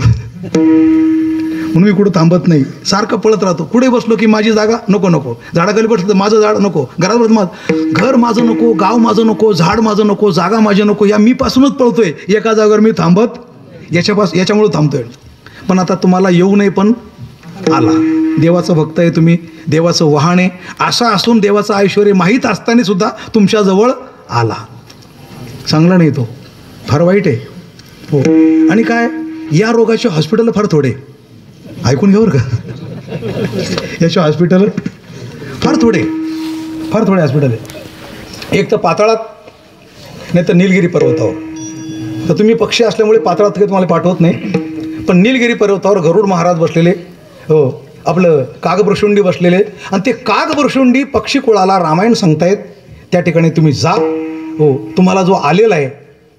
म्हणून मी कुठं थांबत नाही, सारखं पळत राहतो. कुठे बसलो की माझी जागा नको नको, झाडाखाली बसलं तर माझं झाड नको, घरात बसलं घर माझं नको, गाव माझं नको, झाड माझं नको, जागा माझी नको. या मीपासूनच पळतोय. एका जागेवर मी थांबत याच्यामुळं थांबतोय. पण आता तुम्हाला येऊ नये पण आला. देवाचं भक्त आहे तुम्ही, देवाचं वाहन आहे. असं असून देवाचं ऐश्वर्य माहीत असताना सुद्धा तुमच्याजवळ आला. चांगला नाही तो, फार वाईट आहे हो. आणि काय या रोगाचे हॉस्पिटल फार थोडे, ऐकून घ्या बरं का. याचे हॉस्पिटल फार थोडे हॉस्पिटल आहे. एक तर पाताळात नाही तर निलगिरी पर्वतावर. तर तुम्ही पक्षी असल्यामुळे पाताळात काही तुम्हाला पाठवत नाही. पण निलगिरी पर्वतावर गरुड महाराज बसलेले हो, आपलं कागभ्रशुंडी बसलेले. आणि ते कागभ्रशुंडी पक्षी कुळाला रामायण सांगतायत. त्या ठिकाणी तुम्ही जा हो. तुम्हाला जो आलेला आहे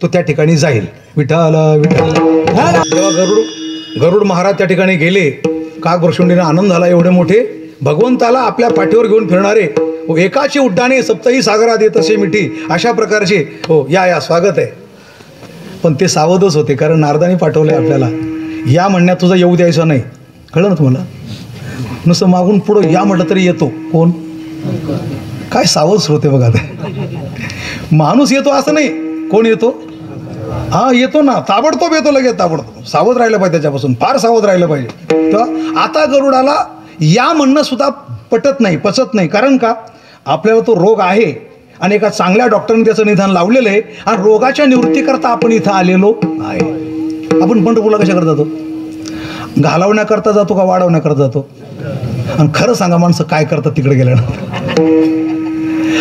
तो त्या ठिकाणी जाईल. विठ्ठल विठ्ठल. जेव्हा गरुड महाराज त्या ठिकाणी गेले, कागभ्रशुंडीने आनंद झाला. एवढे मोठे भगवंताला आपल्या पाठीवर घेऊन फिरणारे हो, एकाची उड्डाणे सप्तही सागरात येत असे मिठी, अशा प्रकारचे हो या स्वागत आहे. पण ते सावधच होते, कारण नारदाने पाठवले आपल्याला. या म्हणण्यात तुझं येऊ द्यायचं नाही. कळलं ना तुम्हाला? नुसतं मागून पुढं या म्हटलं तरी येतो. कोण? काय सावध श्रोते बघा. ते माणूस येतो असं नाही. कोण येतो? हा येतो ना, ताबडतोब येतो लगेच, ताबडतोब. सावध राहिलं पाहिजे त्याच्यापासून, फार सावध राहिलं पाहिजे. तर आता गरुडाला या म्हणणं सुद्धा पटत नाही, पचत नाही. कारण का? आपल्याला तो रोग आहे आणि एका चांगल्या डॉक्टरने त्याचं निदान लावलेलं आहे. आणि रोगाच्या निवृत्तीकरता आपण इथं आलेलो आहे. आपण पंढरपूरला कशाकरता जातो? घालवण्याकरता जातो का वाढवण्याकरता जातो? आणि खरं सांगा माणसं काय करतात तिकडे गेल्यानंतर?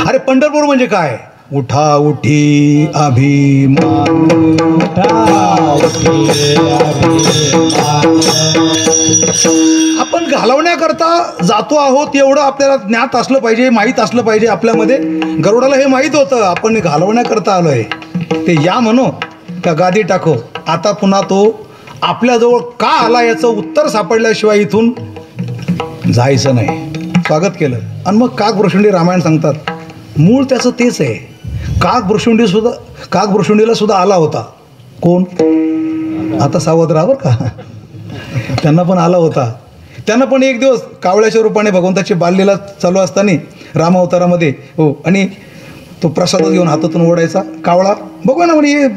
अरे पंढरपूर म्हणजे काय? उठा उठी अभिमान, आपण घालवण्याकरता जातो आहोत एवढं आपल्याला ज्ञात असलं पाहिजे, माहीत असलं पाहिजे आपल्यामध्ये. गरुडाला हे माहीत होतं आपण घालवण्याकरता आलोय. ते या म्हणो का गादी टाको. आता पुन्हा तो आपल्याजवळ का आला याचं उत्तर सापडल्याशिवाय इथून जायचं नाही. स्वागत केलं. आणि मग कागभ्रशुंडी रामायण सांगतात. मूळ त्याचं तेच आहे. कागभ्रशुंडीला सुद्धा आला होता. कोण? आता सावध राहा बरं का. त्यांना पण आला होता. त्यांना पण एक दिवस कावळ्याच्या रूपाने भगवंताची बाललीला चालू असताना रामावतारामध्ये हो, आणि तो प्रसादच घेऊन हातातून ओढायचा. कावळा बघू ना म्हणे हे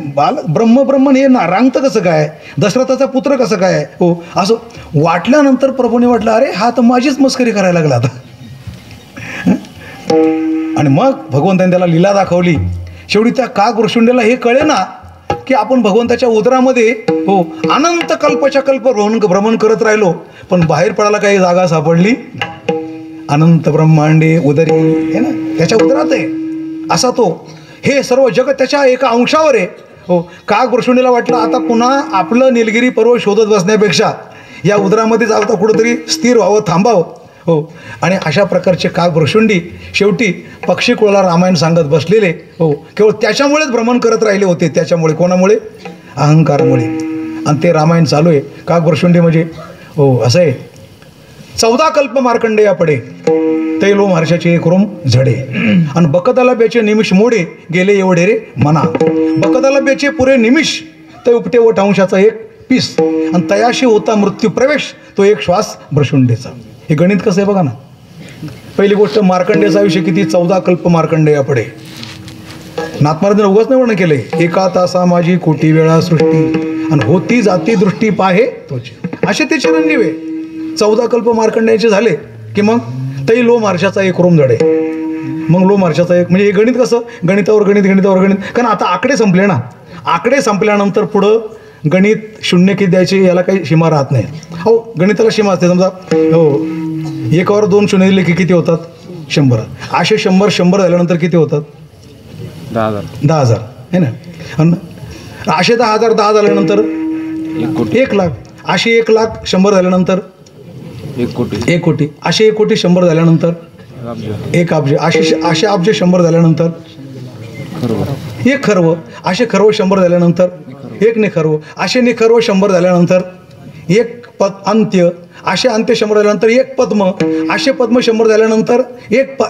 ब्रह्मन हे ना रांगतं कसं काय, दशरथाचा पुत्र कसं काय हो. असं वाटल्यानंतर प्रभूने वाटलं अरे हा तर माझीच मस्करी करायला लागला आता. आणि मग भगवंताने त्याला लीला दाखवली. शेवटी त्या कागभ्रशुंडीला हे कळे ना की आपण भगवंताच्या उदरामध्ये हो अनंत कल्पच्या कल्प भ्रमण करत राहिलो, पण बाहेर पडायला काही जागा सापडली. अनंत ब्रह्मांडे उदरी हे ना, त्याच्या उदरात आहे असा तो. हे सर्व जगत त्याच्या एका अंशावर आहे हो. कागभ्रशुंडीला वाटलं आता पुन्हा आपलं निलगिरी पर्वत शोधत बसण्यापेक्षा या उदरामध्ये जावता कुठंतरी स्थिर व्हावं, थांबावं हो. आणि अशा प्रकारचे कागभ्रशुंडी शेवटी पक्षीकुळाला रामायण सांगत बसलेले हो. केवळ त्याच्यामुळेच भ्रमण करत राहिले होते. त्याच्यामुळे कोणामुळे? अहंकारामुळे. आणि ते रामायण चालू आहे. कागभ्रशुंडी म्हणजे हो असं आहे. 14 कल्प मार्कंडेया पडे तैलो महर्षाचे एक रोम झडे. आणि बकदाला बेचे निमिष मोडे गेले एवढे रे मना. बकदाला बेचे पुरे निमिष ते उपटे व अंशाचा एक पीस. आणि तयाशी होता मृत्यू प्रवेश तो एक श्वास भ्रशुंडीचा. हे गणित कसं आहे बघा ना. पहिली गोष्ट मार्कंडेयाचा आयुष्य किती? 14 कल्प मार्कंडेया पडे. नाथमहाराजांनी उगाच नाही वर्णन केलंय. एका तासा माझी कोटी वेळा सृष्टी आणि होती जाती दृष्टी पाहे तोची. असे ते चिरंजीव आहे. 14 कल्प मार्कंडेयाचे झाले की मग तै लो मार्शाचा एक रोम जडे. मग लो मार्शाचा एक म्हणजे हे गणित कसं? गणितावर गणित, गणितावर गणित. कारण आता आकडे संपले ना. आकडे संपल्यानंतर पुढं गणित शून्य किती द्यायचे याला काही सीमा राहत नाही. हो गणिताला सीमा असते. समजा हो 1वर 2 शून्य दिले की किती होतात? 100. असे 100 झाल्यानंतर किती होतात? 10,000 है ना. असे 10,000 झाल्यानंतर 1,00,000. असे 1,00,000 100 झाल्यानंतर 1 कोटी. असे 1 कोटी 100 झाल्यानंतर 1 अब्ज. असे अब्ज 100 झाल्यानंतर 1 खर्व. असे खर्व 100 झाल्यानंतर 1 निखर्व. असे निखर्व 100 झाल्यानंतर 1 अंत्य. असे अंत्य 100 झाल्यानंतर 1 पद्म. असे पद्म 100 झाल्यानंतर 1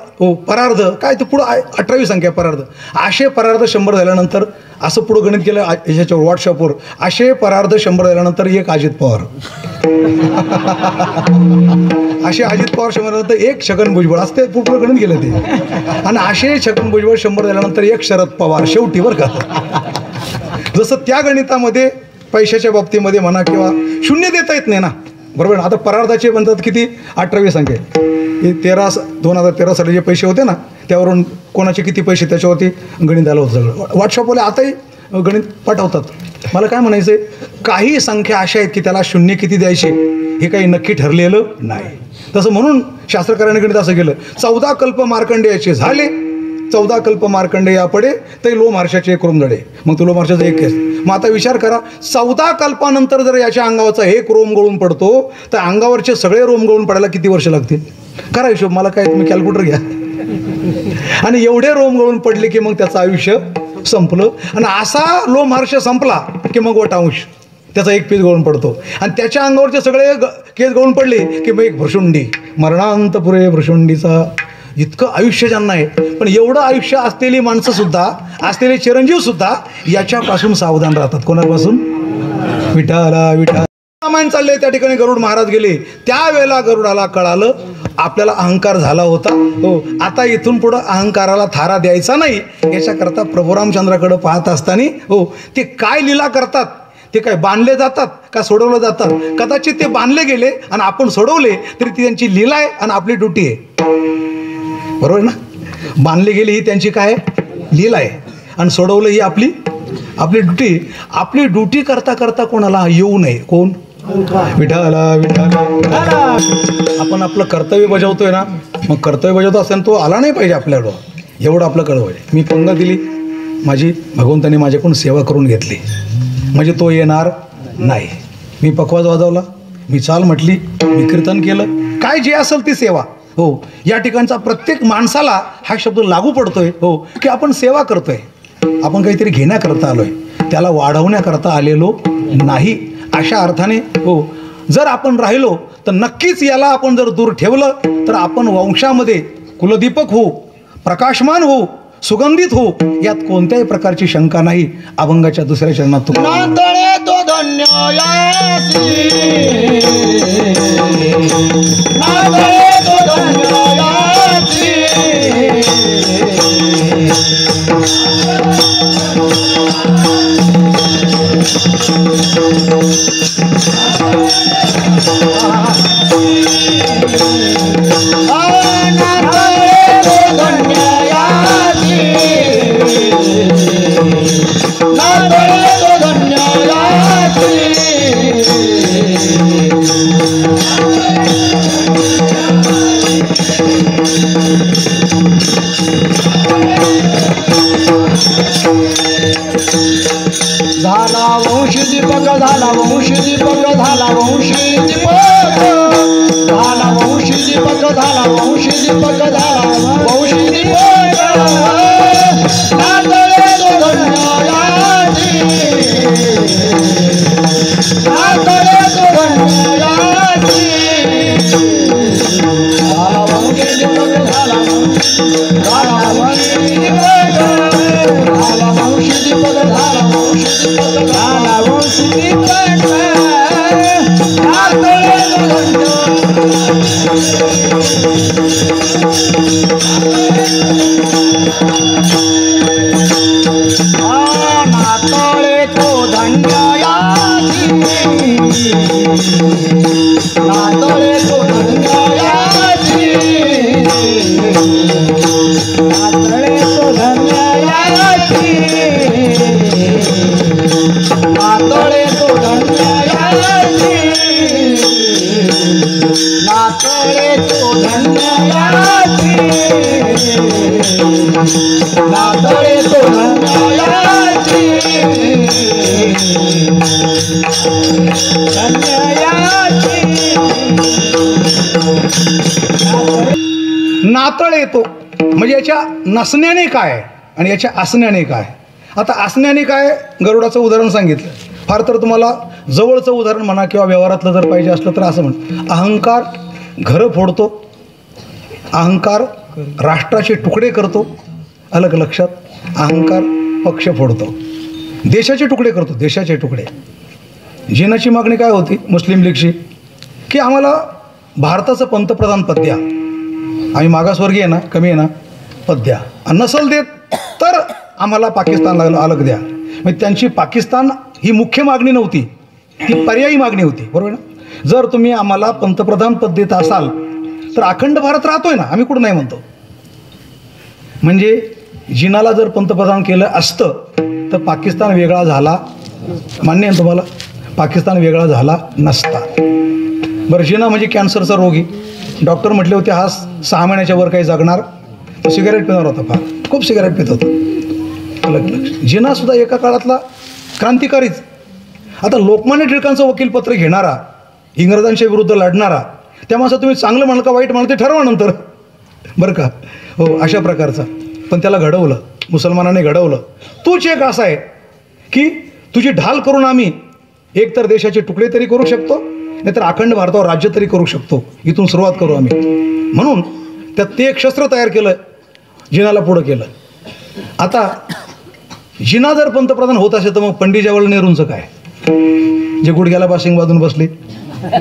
परार्ध. काय ते पुढं 18वी संख्या परार्ध. असे परार्ध 100 झाल्यानंतर असं पुढं गणित केलं याच्यावर व्हॉट्सअपवर. असे परार्ध 100 झाल्यानंतर 1 अजित पवार. असे अजित पवार 100 झाल्यानंतर 1 छगन भुजबळ. असं ते पुढं गणित केलं ते. आणि असे छगन भुजबळ 100 झाल्यानंतर 1 शरद पवार. शेवटी बरं का. जसं त्या गणितामध्ये पैशाच्या बाबतीमध्ये म्हणा किंवा शून्य देता येत नाही ना, बरोबर. आता परार्धाचे म्हणतात किती? 18वी संख्या. हे 2013 साली जे पैसे होते ना त्यावरून कोणाचे किती पैसे त्याच्यावरती गणित आलं होतं सगळं. व्हॉट्सअपवर आताही गणित पाठवतात. मला काय म्हणायचं आहे, काही संख्या अशा आहेत की त्याला शून्य किती द्यायचे हे काही नक्की ठरलेलं नाही. तसं म्हणून शास्त्रकारांनी गणित असं केलं, 14 कल्प मार्कंडेयाचे झाले, 14 कल्प मार्कंडेय पडे ते लोमहर्षाचे 1 रोम जडे. मग तो लोमहर्षाचा 1 केस. मग आता विचार करा, 14 कल्पानंतर जर याच्या अंगावरचा 1 रोम गळून पडतो तर अंगावरचे सगळे रोम गळून पडायला किती वर्ष लागतील? करा हिशोब. मला काय, तुम्ही कॅल्क्युलेटर घ्या. आणि एवढे रोम गळून पडले की मग त्याचं आयुष्य संपलं. आणि असा लोमहर्ष संपला की मग 1 अंश त्याचा 1 पीस गळून पडतो. आणि त्याच्या अंगावरचे सगळे केस गळून पडले की मग 1 भ्रशुंडी. मरणांत पुरे भ्रशुंडीचा. इतकं आयुष्य ज्यांना आहे. पण एवढं आयुष्य असलेली माणसंसुद्धा, असलेले चिरंजीवसुद्धा याच्यापासून सावधान राहतात. कोणापासून? विठाला विठा रामायण चालले त्या ठिकाणी गरुड महाराज गेले. त्यावेळेला गरुडाला कळालं आपल्याला अहंकार झाला होता. हो, आता इथून पुढं अहंकाराला थारा द्यायचा नाही. याच्याकरता प्रभू रामचंद्राकडे पाहत असताना हो ते काय लीला करतात, ते काय बांधले जातात का सोडवलं जातात? कदाचित ते बांधले गेले आणि आपण सोडवले तरी ती त्यांची लीला आहे आणि आपली ड्युटी आहे. बरोबर ना. बांधले गेले ही त्यांची काय लीला आहे आणि सोडवलं ही आपली ड्युटी. आपली ड्युटी करता करता कोणाला येऊ नये. कोण? विठाला विठाला. आपण आपलं कर्तव्य बजावतोय ना, मग कर्तव्य बजावतो असताना तो आला नाही पाहिजे आपल्याकडं. एवढं आपलं कळलं पाहिजे. मी पंग दिली माझी, भगवंताने माझ्याकडून सेवा करून घेतली, म्हणजे तो येणार नाही. मी पखवाज वाजवला, मी चाल म्हटली, मी कीर्तन केलं, काय जे असेल ती सेवा. हो, या ठिकाणचा प्रत्येक माणसाला हा शब्द लागू पडतोय. हो, की आपण सेवा करतोय, आपण काहीतरी घेण्याकरता आलोय, त्याला वाढवण्याकरता आलेलो नाही. अशा अर्थाने हो जर आपण राहिलो तर नक्कीच याला आपण जर दूर ठेवलं तर आपण वंशामध्ये कुलदीपक होऊ, प्रकाशमान होऊ, सुगंधित होऊ, यात कोणत्याही प्रकारची शंका नाही. अभंगाच्या 2ऱ्या चरणात तो धन्य झाला वंश दीपक, झाला वंश दीपक, झाला वंश दीपक, झाला वंश दीपक, झाला वंश दीपक, झाला वंश दीपक. नातळे तो धन्याची, नातळे तो धन्याची. झाला वंश दीपक, झाला वंश दीपक, झाला वंश दीपक, झाला वंश दीपक, झाला वंश दीपक, झाला वंश दीपक. नातळे तो नातळे तो धन्याची, नातळे तो धन्याची, नातळे तो धन्याची, नातळे तो तो धन्याची नातळे तो धन्याची नातळ येतो म्हणजे याच्या नसण्याने काय आणि याच्या असण्याने काय. आता असण्याने काय गरुडाचं उदाहरण सांगितलं. फार तर तुम्हाला जवळचं उदाहरण म्हणा किंवा व्यवहारातलं जर पाहिजे असलं तर असं म्हण. अहंकार घरं फोडतो, अहंकार राष्ट्राचे तुकडे करतो, अलग लक्षात. अहंकार पक्ष फोडतो, देशाचे तुकडे करतो, देशाचे तुकडे. जिनाची मागणी काय होती मुस्लिम लीगची की आम्हाला भारताचं पंतप्रधान पद द्या, आम्ही मागासवर्गीय आहे ना, कमी आहे ना, पद द्या. आणि नसल देत तर आम्हाला पाकिस्तानला अलग द्या. म्हणजे त्यांची पाकिस्तान ही मुख्य मागणी नव्हती, ही पर्यायी मागणी होती, बरोबर ना. जर तुम्ही आम्हाला पंतप्रधान पद देत असाल तर अखंड भारत राहतोय ना, आम्ही कुठं नाही म्हणतो. म्हणजे जिनाला जर पंतप्रधान केलं असतं तर पाकिस्तान वेगळा झाला, मान्य आहे तुम्हाला, पाकिस्तान वेगळा झाला नसता. बरं, जिना म्हणजे कॅन्सरचा रोगी. डॉक्टर म्हटले होते हा 6 महिन्याच्या वर काही जगणार. तो सिगारेट पिणार होता, फार खूप सिगारेट पित होता. अलग लक्ष. जिनासुद्धा एका काळातला क्रांतिकारीच. आता लोकमान्य टिळकांचं वकीलपत्र घेणारा, इंग्रजांच्या विरुद्ध लढणारा, त्या माणसाला तुम्ही चांगलं म्हणाल का वाईट म्हणाल ते ठरवा नंतर, बरं का. हो, अशा प्रकारचा. पण त्याला घडवलं, मुसलमानाने घडवलं. तूच एक असा आहे की तुझी ढाल करून आम्ही एकतर देशाचे तुकडे तरी करू शकतो, नाहीतर अखंड भारतावर राज्य तरी करू शकतो. इथून सुरुवात करू आम्ही. म्हणून त्यात ते एक शस्त्र तयार केलं, जिनाला पुढं केलं. आता जिना जर पंतप्रधान होत असेल तर मग पंडित जवाहरलाल नेहरूंचं काय, जे गुडघ्याला बाशिंग बांधून बसले,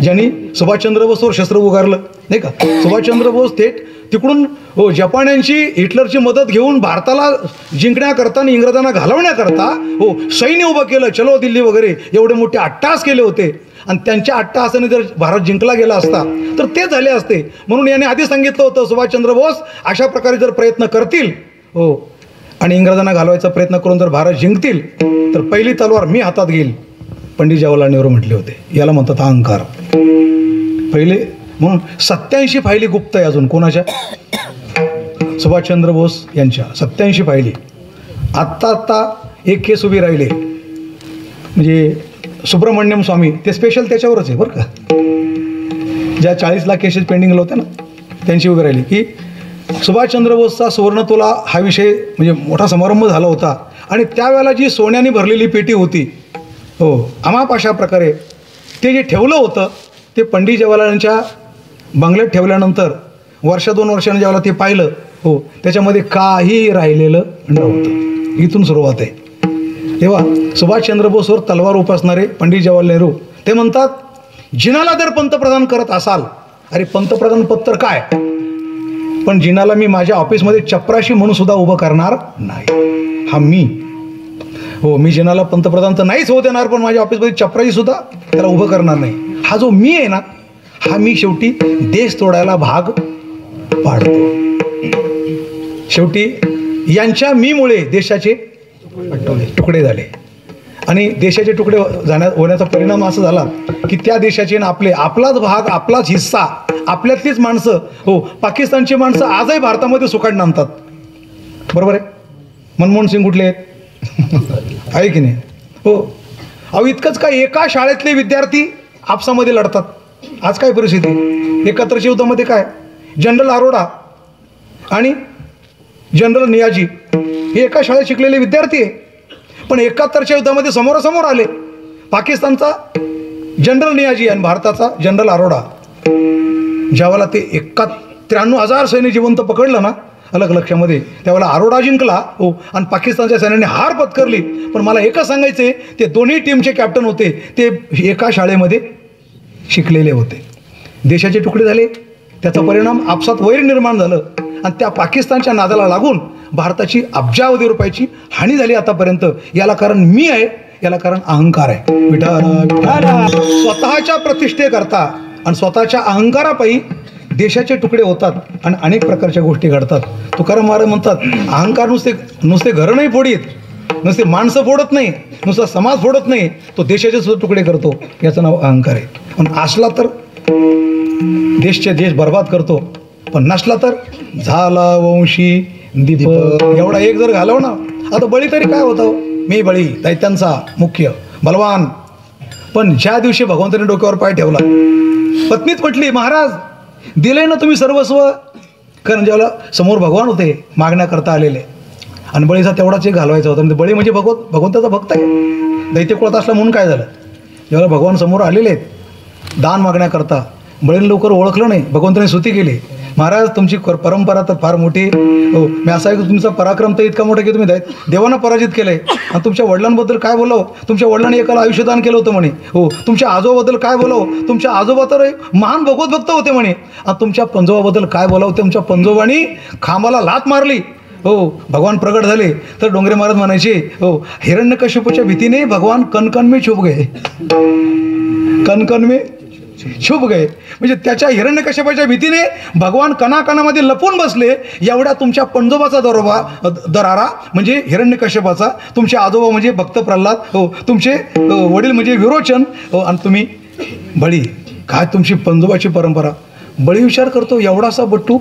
ज्यांनी सुभाषचंद्र बोसवर शस्त्र उगारलं नाही का. सुभाषचंद्र बोस थेट तिकडून जपान्यांची, हिटलरची मदत घेऊन भारताला जिंकण्याकरता आणि इंग्रजांना घालवण्याकरता सैन्य उभं केलं, चलो दिल्ली वगैरे, एवढे मोठे अट्टहास केले होते. आणि त्यांच्या अट्टहासाने जर भारत जिंकला गेला असता तर ते झाले असते. म्हणून याने आधी सांगितलं होतं सुभाषचंद्र बोस अशा प्रकारे जर प्रयत्न करतील आणि इंग्रजांना घालवायचा प्रयत्न करून जर भारत जिंकतील तर पहिली तलवार मी हातात घेईल. पंडित जवाहरलाल नेहरू म्हटले होते. याला म्हणतात अहंकार. पहिले म्हणून 87 फायली गुप्त आहे अजून. कोणाच्या? सुभाषचंद्र बोस यांच्या 87 फायली. आत्ता एक केस उभी राहिले, म्हणजे सुब्रमण्यम स्वामी, ते स्पेशल त्याच्यावरच आहे बरं का. ज्या 40 लाख केसेस पेंडिंगला होत्या ना, त्यांची उभी राहिली की सुभाषचंद्र बोसचा सुवर्णतोला हा विषय म्हणजे मोठा समारंभ झाला होता. आणि त्यावेळेला जी सोन्याने भरलेली पेटी होती, अमाप अशा प्रकारे ते जे ठेवलं होतं ते पंडित जवाहरलालांच्या बंगल्यात ठेवल्यानंतर 1-2 वर्षांनी ज्यावेळेला ते पाहिलं, त्याच्यामध्ये काही राहिलेलं नव्हतं. इथून सुरुवात आहे. तेव्हा सुभाषचंद्र बोसवर तलवार उपसणारे पंडित जवाहरलाल नेहरू ते म्हणतात जिनाला जर पंतप्रधान करत असाल, अरे पंतप्रधान पद तर काय, पण जिनाला मी माझ्या ऑफिसमध्ये चपराशी म्हणून सुद्धा उभं करणार नाही. हा मी, मी जिनाला पंतप्रधान तर नाहीच होऊ देणार, पण माझ्या ऑफिसमध्ये चपराशी सुद्धा त्याला उभं करणार नाही. हा जो मी आहे ना, हा मी शेवटी देश तोडायला भाग पाडतो. शेवटी यांच्या मीमुळे देशाचे तुकडे झाले. आणि देशाचे तुकडे होण्याचा परिणाम असा झाला की त्या देशाचे ना आपलाच भाग, आपलाच हिस्सा, आपल्यातलीच माणसं, पाकिस्तानची माणसं आजही भारतामध्ये सुकाट नांदतात. बरोबर आहे. मनमोहन सिंग कुठले आहेत आहे की नाही. अहो इतकंच काय, एका शाळेतले विद्यार्थी आपसामध्ये लढतात. आज काय परिस्थिती. 71 युद्धामध्ये काय, जनरल अरोडा आणि जनरल नियाजी हे एका शाळेत शिकलेले विद्यार्थी आहे, पण 71च्या युद्धामध्ये समोरासमोर आले. पाकिस्तानचा जनरल नियाजी आणि भारताचा जनरल अरोडा. ज्यावेळेला ते 93,000 सैन्य जिवंत पकडलं ना अलग लक्षामध्ये, त्यावेळेला अरोडा जिंकला आणि पाकिस्तानच्या सैन्याने हार पत्करली. पण मला एकच सांगायचं आहे, ते दोन्ही टीमचे कॅप्टन होते, ते एका शाळेमध्ये शिकलेले होते. देशाचे तुकडे झाले, त्याचा परिणाम आपसात वैर निर्माण झालं आणि त्या पाकिस्तानच्या नादाला लागून भारताची अब्जावधी रुपयाची हानी झाली आतापर्यंत. याला कारण मी आहे, याला कारण अहंकार आहे. स्वतःच्या प्रतिष्ठेकरता आणि स्वतःच्या अहंकारापायी देशाचे तुकडे होतात आणि अनेक प्रकारच्या गोष्टी घडतात. तुकाराम महाराज म्हणतात अहंकार नुसते घरं नाही फोडीत, नुसते माणसं फोडत नाही, नुसता समाज फोडत नाही, तो देशाचे सुद्धा तुकडे करतो. याचं नाव अहंकार आहे. पण असला तर देशचे देश बर्बाद करतो, पण नसला तर झाला वंशी दीपक. एवढा एक जर घालव ना, आता बळी तरी काय होतं, मी बळी दैत्यांचा मुख्य बलवान. पण ज्या दिवशी भगवंताने डोक्यावर पाय ठेवला, पत्नीच म्हटली महाराज दिले ना तुम्ही सर्वस्व. कारण ज्यावेळेला समोर भगवान होते मागण्याकरता आलेले, आणि बळीचा तेवढाच एक घालवायचा होता. म्हणजे बळी म्हणजे भगवंताचा भक्त आहे, दैत्य कुळात असला म्हणून काय झालं, जेव्हा भगवान समोर आलेले आहेत दान मागण्याकरता, बळीने लवकर ओळखलं नाही. भगवंताने स्तुती केली, महाराज तुमची परंपरा तर फार मोठी. हो, मी असं आहे की तुमचा पराक्रम तर इतका मोठा की तुम्ही देवांना पराजित केलं आहे. आणि तुमच्या वडिलांबद्दल काय बोलावं, तुमच्या वडिलांनी एकाला आयुष्यदान केलं होतं म्हणे. हो, तुमच्या आजोबाबद्दल काय बोलावं, तुमच्या आजोबा तर एक महान भगवत भक्त होते म्हणे. आणि तुमच्या पंजोबाबद्दल काय बोलावं, तुमच्या पंजोबानी खांबाला लात मारली. हो, भगवान प्रगट झाले तर डोंगरे महाराज म्हणायचे, हो हिरण्यकश्यपूच्या भीतीने भगवान कणकण में छुप गए, कणकण में छुप गए. म्हणजे त्याच्या हिरण्यकश्यपाच्या भीतीने भगवान कणाकणामध्ये लपून बसले. एवढ्या तुमच्या पंजोबाचा दरारा म्हणजे हिरण्यकश्यपाचा, तुमचे आजोबा म्हणजे भक्त प्रल्हाद, हो तुमचे वडील म्हणजे विरोचन, हो आणि तुम्ही बळी. काय तुमची पंजोबाची परंपरा. बळी विचार करतो, एवढासा बट्टू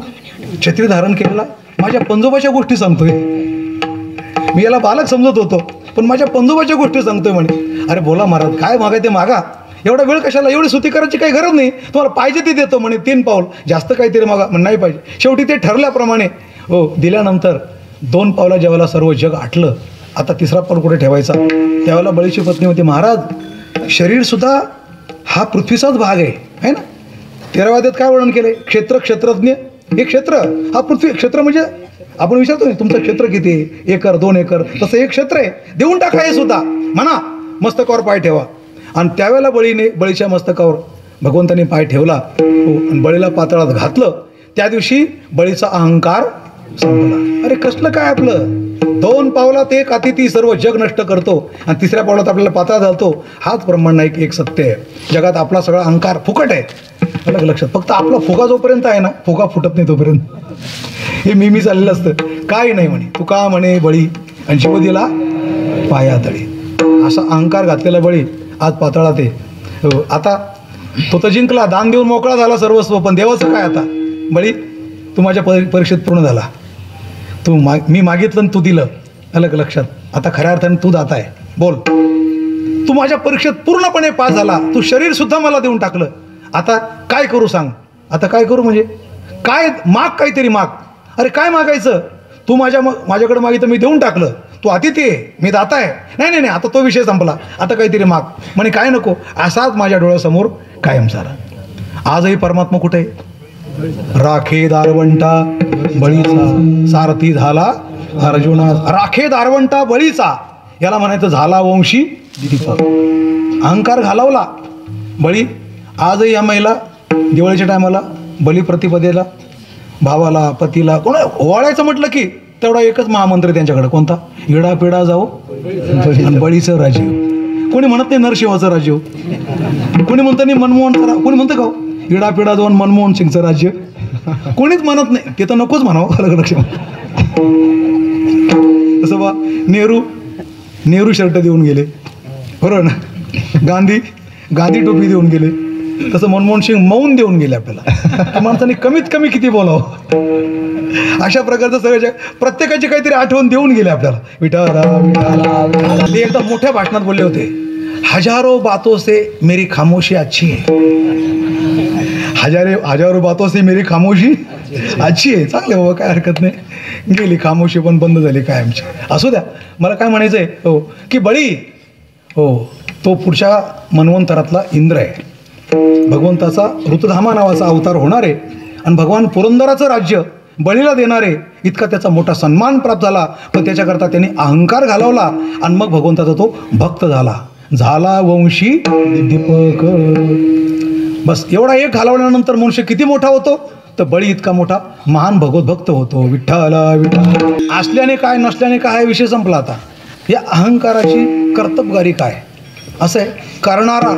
छत्री धारण केलेला, माझ्या पंजोबाच्या गोष्टी सांगतोय. मी याला बालक समजत होतो, पण माझ्या पंजोबाच्या गोष्टी सांगतोय म्हणे. अरे बोला महाराज काय मागा ते मागा, एवढा वेळ कशाला, एवढी स्तुती करायची काही गरज नाही, तुम्हाला पाहिजे ते देतो म्हणे. 3 पाऊल जास्त काहीतरी मागा म्हणे, नाही पाहिजे. शेवटी ते ठरल्याप्रमाणे हो दिल्यानंतर 2 पावला ज्यावेळेला सर्व जग आटलं, आता 3रा पाऊल कुठे ठेवायचा, त्यावेळेला बळीची पत्नी होती, महाराज शरीरसुद्धा हा पृथ्वीचाच भाग आहे ना. 13व्या अध्यायात काय वर्णन केलं, क्षेत्रज्ञ. हे क्षेत्र हा पृथ्वी, क्षेत्र म्हणजे आपण विचारतो ना तुमचं क्षेत्र किती, 1 एकर 2 एकर, तसं एक क्षेत्र आहे, देऊन टाका हे सुद्धा म्हणा, मस्तकावर पाय ठेवा. आणि त्यावेळेला बळीच्या मस्तकावर भगवंताने पाय ठेवला. हो, आणि बळीला पाताळात घातलं. त्या दिवशी बळीचा अहंकार संपला. अरे कसलं काय आपलं, 2 पावलात एक अतिथी सर्व जग नष्ट करतो, आणि 3ऱ्या पावलात आपल्याला पाताळ घालतो. हाच ब्रह्मांड नाही एक सत्य आहे. जगात आपला सगळा अहंकार फुकट आहे, अलग लक्षात. फक्त आपला फुगा जोपर्यंत आहे ना, फुगा फुटत नाही तोपर्यंत हे मी चाललेलं असतं. काय नाही म्हणे तुका म्हणे बळी, आणि जीव दिला पायातळी. असा अहंकार घातलेला बळी आज पाताळात आहे. हो, आता तो तर जिंकला, दान देऊन मोकळा झाला सर्वस्व. पण देवाचं काय आता, बळी तू माझ्या परीक्षेत पूर्ण झाला, मी मागितलं आणि तू दिलं, अलग लक्षात. आता खऱ्या अर्थाने तू दाता आहे. बोल, तू माझ्या परीक्षेत पूर्णपणे पास झाला, तू शरीरसुद्धा मला देऊन टाकलं. आता काय करू सांग, आता काय करू म्हणजे काय, माग काहीतरी माग. अरे काय मागायचं, तू माझ्याकडे मागितलं, मी देऊन टाकलं. तू अतिथी आहे, मी दाता आहे. नाही, आता तो विषय संपला, आता काहीतरी माग. म्हणे काय नको. असाच माझ्या डोळ्यासमोर कायम झाला. आजही परमात्मा कुठे आहे, राखे दारवंटा बळीचा, सारथी झाला अर्जुना. राखे दारवंटा बळीचा, याला म्हणायचं झाला वंशी दीपक. अहंकार घालवला बळी. आजही या महिला दिवाळीच्या टायमाला बलिप्रतिपदेला भावाला पतीला कोण ओवाळायचं म्हटलं की तेवढा एकच महामंत्र आहे त्यांच्याकडे, कोणता, इडा पिडा जाऊ आणि बळीचं राजीव. कोणी म्हणत नाही नरशिवाचं राज्य, कोणी म्हणतं नाही मनमोहनचं, कोणी म्हणतं का इडा पिडा जाऊन मनमोहन सिंगचं राज्य, कोणीच म्हणत नाही. ते तर नकोच म्हणावं, अलग लक्ष. तसं बा नेहरू शर्ट देऊन गेले, बरोबर ना, गांधी टोपी देऊन गेले, तसं मनमोहन सिंग मौन देऊन गेले आपल्याला. माणसाने कमीत कमी किती बोलावं, अशा प्रकारचं सगळं प्रत्येकाची काहीतरी आठवण देऊन गेले आपल्याला. विठाला ते एकदा मोठ्या भाषणात बोलले होते, हजारो बातों से मेरी खामोशी अच्छी है, हजारो बातों से मेरी खामोशी अच्छी आहे. चांगले बाबा, काय हरकत नाही. गेली खामोशी पण बंद झाली कायमची. असू द्या. मला काय म्हणायचं आहे हो, की बळी हो तो पुढच्या मन्वंतरातला इंद्र आहे. भगवंताचा ऋतुधामा नावाचा अवतार होणार आहे, आणि भगवान पुरंदराचं राज्य बळीला देणारे. इतका त्याचा मोठा सन्मान प्राप्त झाला, पण त्याच्याकरता त्यांनी अहंकार घालवला, आणि मग भगवंताचा तो भक्त झाला वंशी दीपक. बस एवढा एक घालवल्यानंतर मनुष्य किती मोठा होतो, तर बळी इतका मोठा महान भगवत भक्त होतो. विठ्ठल असल्याने काय, नसल्याने काय, हा विषय संपला. आता या अहंकाराची कर्तबगारी काय, असं आहे. करणारा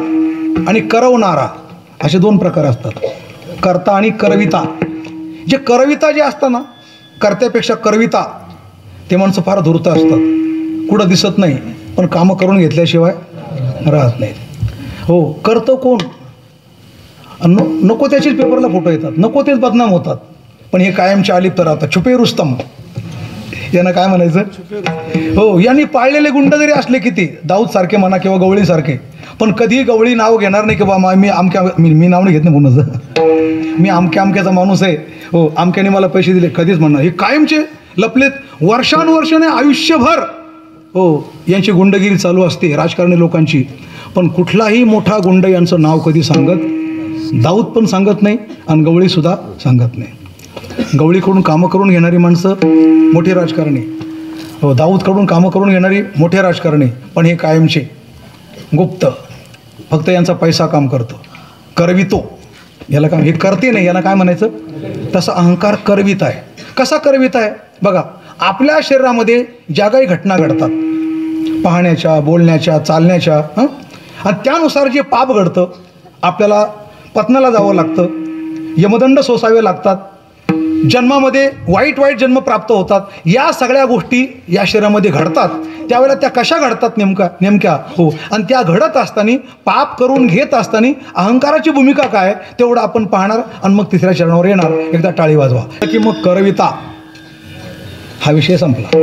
आणि करवणारा असे 2 प्रकार असतात, कर्ता आणि करविता. जे करविता जे असतं ना, कर्त्यापेक्षा करविता, ते माणसं फार धूर्त असतात, कुठं दिसत नाही, पण कामं करून घेतल्याशिवाय राहत नाहीत. हो, करतो कोण, नको त्याचेच पेपरला फोटो येतात, नको तेच बदनाम होतात. पण हे कायमचे अलिप्त राहतात. छुपे रुस्तम यांना काय म्हणायचं? हो, यांनी पाळलेले गुंड जरी असले किती, दाऊद सारखे म्हणा किंवा गवळीसारखे, पण कधीही गवळी नाव घेणार नाही की बाबा मी नाव नाही घेत नाही कोणाचं, मी अमक्याचा माणूस आहे, हो अमक्याने मला पैसे दिले, कधीच म्हणणार. हे कायमचे लपलेत, वर्षानुवर्षाने आयुष्यभर हो यांची गुंडगिरी चालू असते राजकारणी लोकांची. पण कुठलाही मोठा गुंड यांचं नाव कधी सांगत, दाऊद पण सांगत नाही आणि गवळीसुद्धा सांगत नाही. गवळीकडून कामं करून घेणारी माणसं मोठे राजकारणी, हो दाऊदकडून कामं करून घेणारी मोठे राजकारणी, पण हे कायमचे गुप्त, फक्त यांचा पैसा काम करतो. करवितो याला काम, हे करते नाही याला काय म्हणायचं? तसा अहंकार करवित आहे. कसा करवित आहे बघा, आपल्या शरीरामध्ये ज्या काही घटना घडतात, पाहण्याच्या, बोलण्याच्या, चालण्याच्या, आणि त्यानुसार जे पाप घडतं, आपल्याला पत्नाला जावं लागतं, यमदंड सोसावे लागतात, जन्मामध्ये वाईट वाईट जन्म प्राप्त होतात, या सगळ्या गोष्टी या शरीरामध्ये घडतात. त्यावेळेला त्या कशा घडतात नेमक्या हो, आणि त्या घडत असताना, पाप करून घेत असताना अहंकाराची भूमिका काय तेवढं आपण पाहणार आणि मग तिसऱ्या चरणावर येणार. एकदा टाळी वाजवा की मग करविता हा विषय संपला.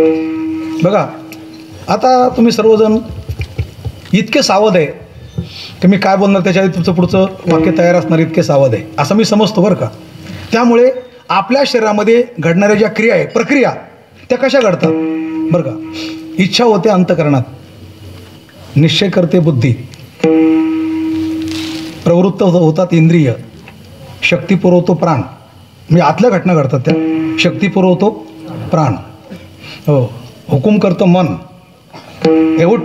बघा आता तुम्ही सर्वजण इतके सावध आहे की मी काय बोलणार त्याच्या आधी तुमचं पुढचं वाक्य तयार असणार, इतके सावध आहे असं मी समजतो बरं का. त्यामुळे आपल्या शरीरामध्ये घडणाऱ्या ज्या क्रिया आहे, प्रक्रिया, त्या कशा घडतात बरं का. इच्छा होते अंतःकरणात, निश्चय करते बुद्धी, प्रवृत्त होतात इंद्रिय, शक्ती पुरवतो प्राण, म्हणजे आतल्या घटना घडतात त्या, शक्ती पुरवतो प्राण, हो हुकूम करतं मन, एवढ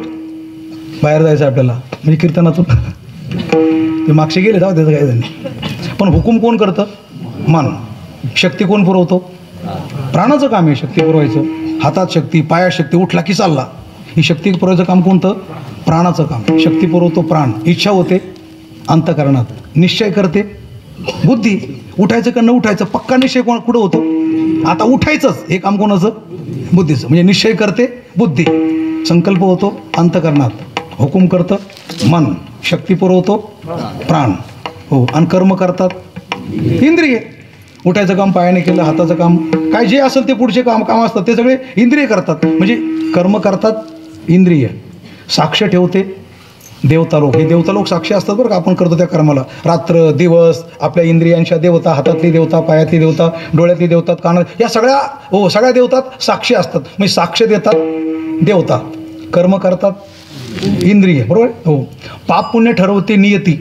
बाहेर जायचं आपल्याला, म्हणजे कीर्तनातून ते मागचे गेले जाऊ त्याचं काय झालं. पण हुकूम कोण करतं? मन. शक्ती कोण पुरवतो? प्राणाचं काम आहे शक्ती पुरवायचं. हातात शक्ती, पायात शक्ती, उठला की चालला, ही शक्ती पुरवायचं काम कोणतं? प्राणाचं काम. शक्ती पुरवतो प्राण. इच्छा होते अंतःकरणात, निश्चय करते बुद्धी, उठायचं का न उठायचं पक्का निश्चय कुठं होतो? आता उठायचंच हे काम कोणाचं? बुद्धीचं. म्हणजे निश्चय करते बुद्धी, संकल्प होतो अंतःकरणात, हुकूम करतं मन, शक्ती पुरवतो प्राण, हो आणि कर्म करतात इंद्रिय. उठायचं काम पायाने केलं, हाताचं काम काय जे असेल ते पुढचे काम असतात ते सगळे इंद्रिय करतात. म्हणजे कर्म करतात इंद्रिय. साक्ष ठेवते देवतालोक. हे देवतालोक साक्षी असतात बरं का आपण करतो त्या कर्माला. रात्र दिवस आपल्या इंद्रियांच्या देवता, हातातली देवता, पायातली देवता, डोळ्यातली देवता, कानात, या सगळ्या हो सगळ्या देवतात साक्षी असतात. म्हणजे साक्ष देतात देवता, कर्म करतात इंद्रिय, बरोबर हो. पाप पुण्य ठरवते नियती.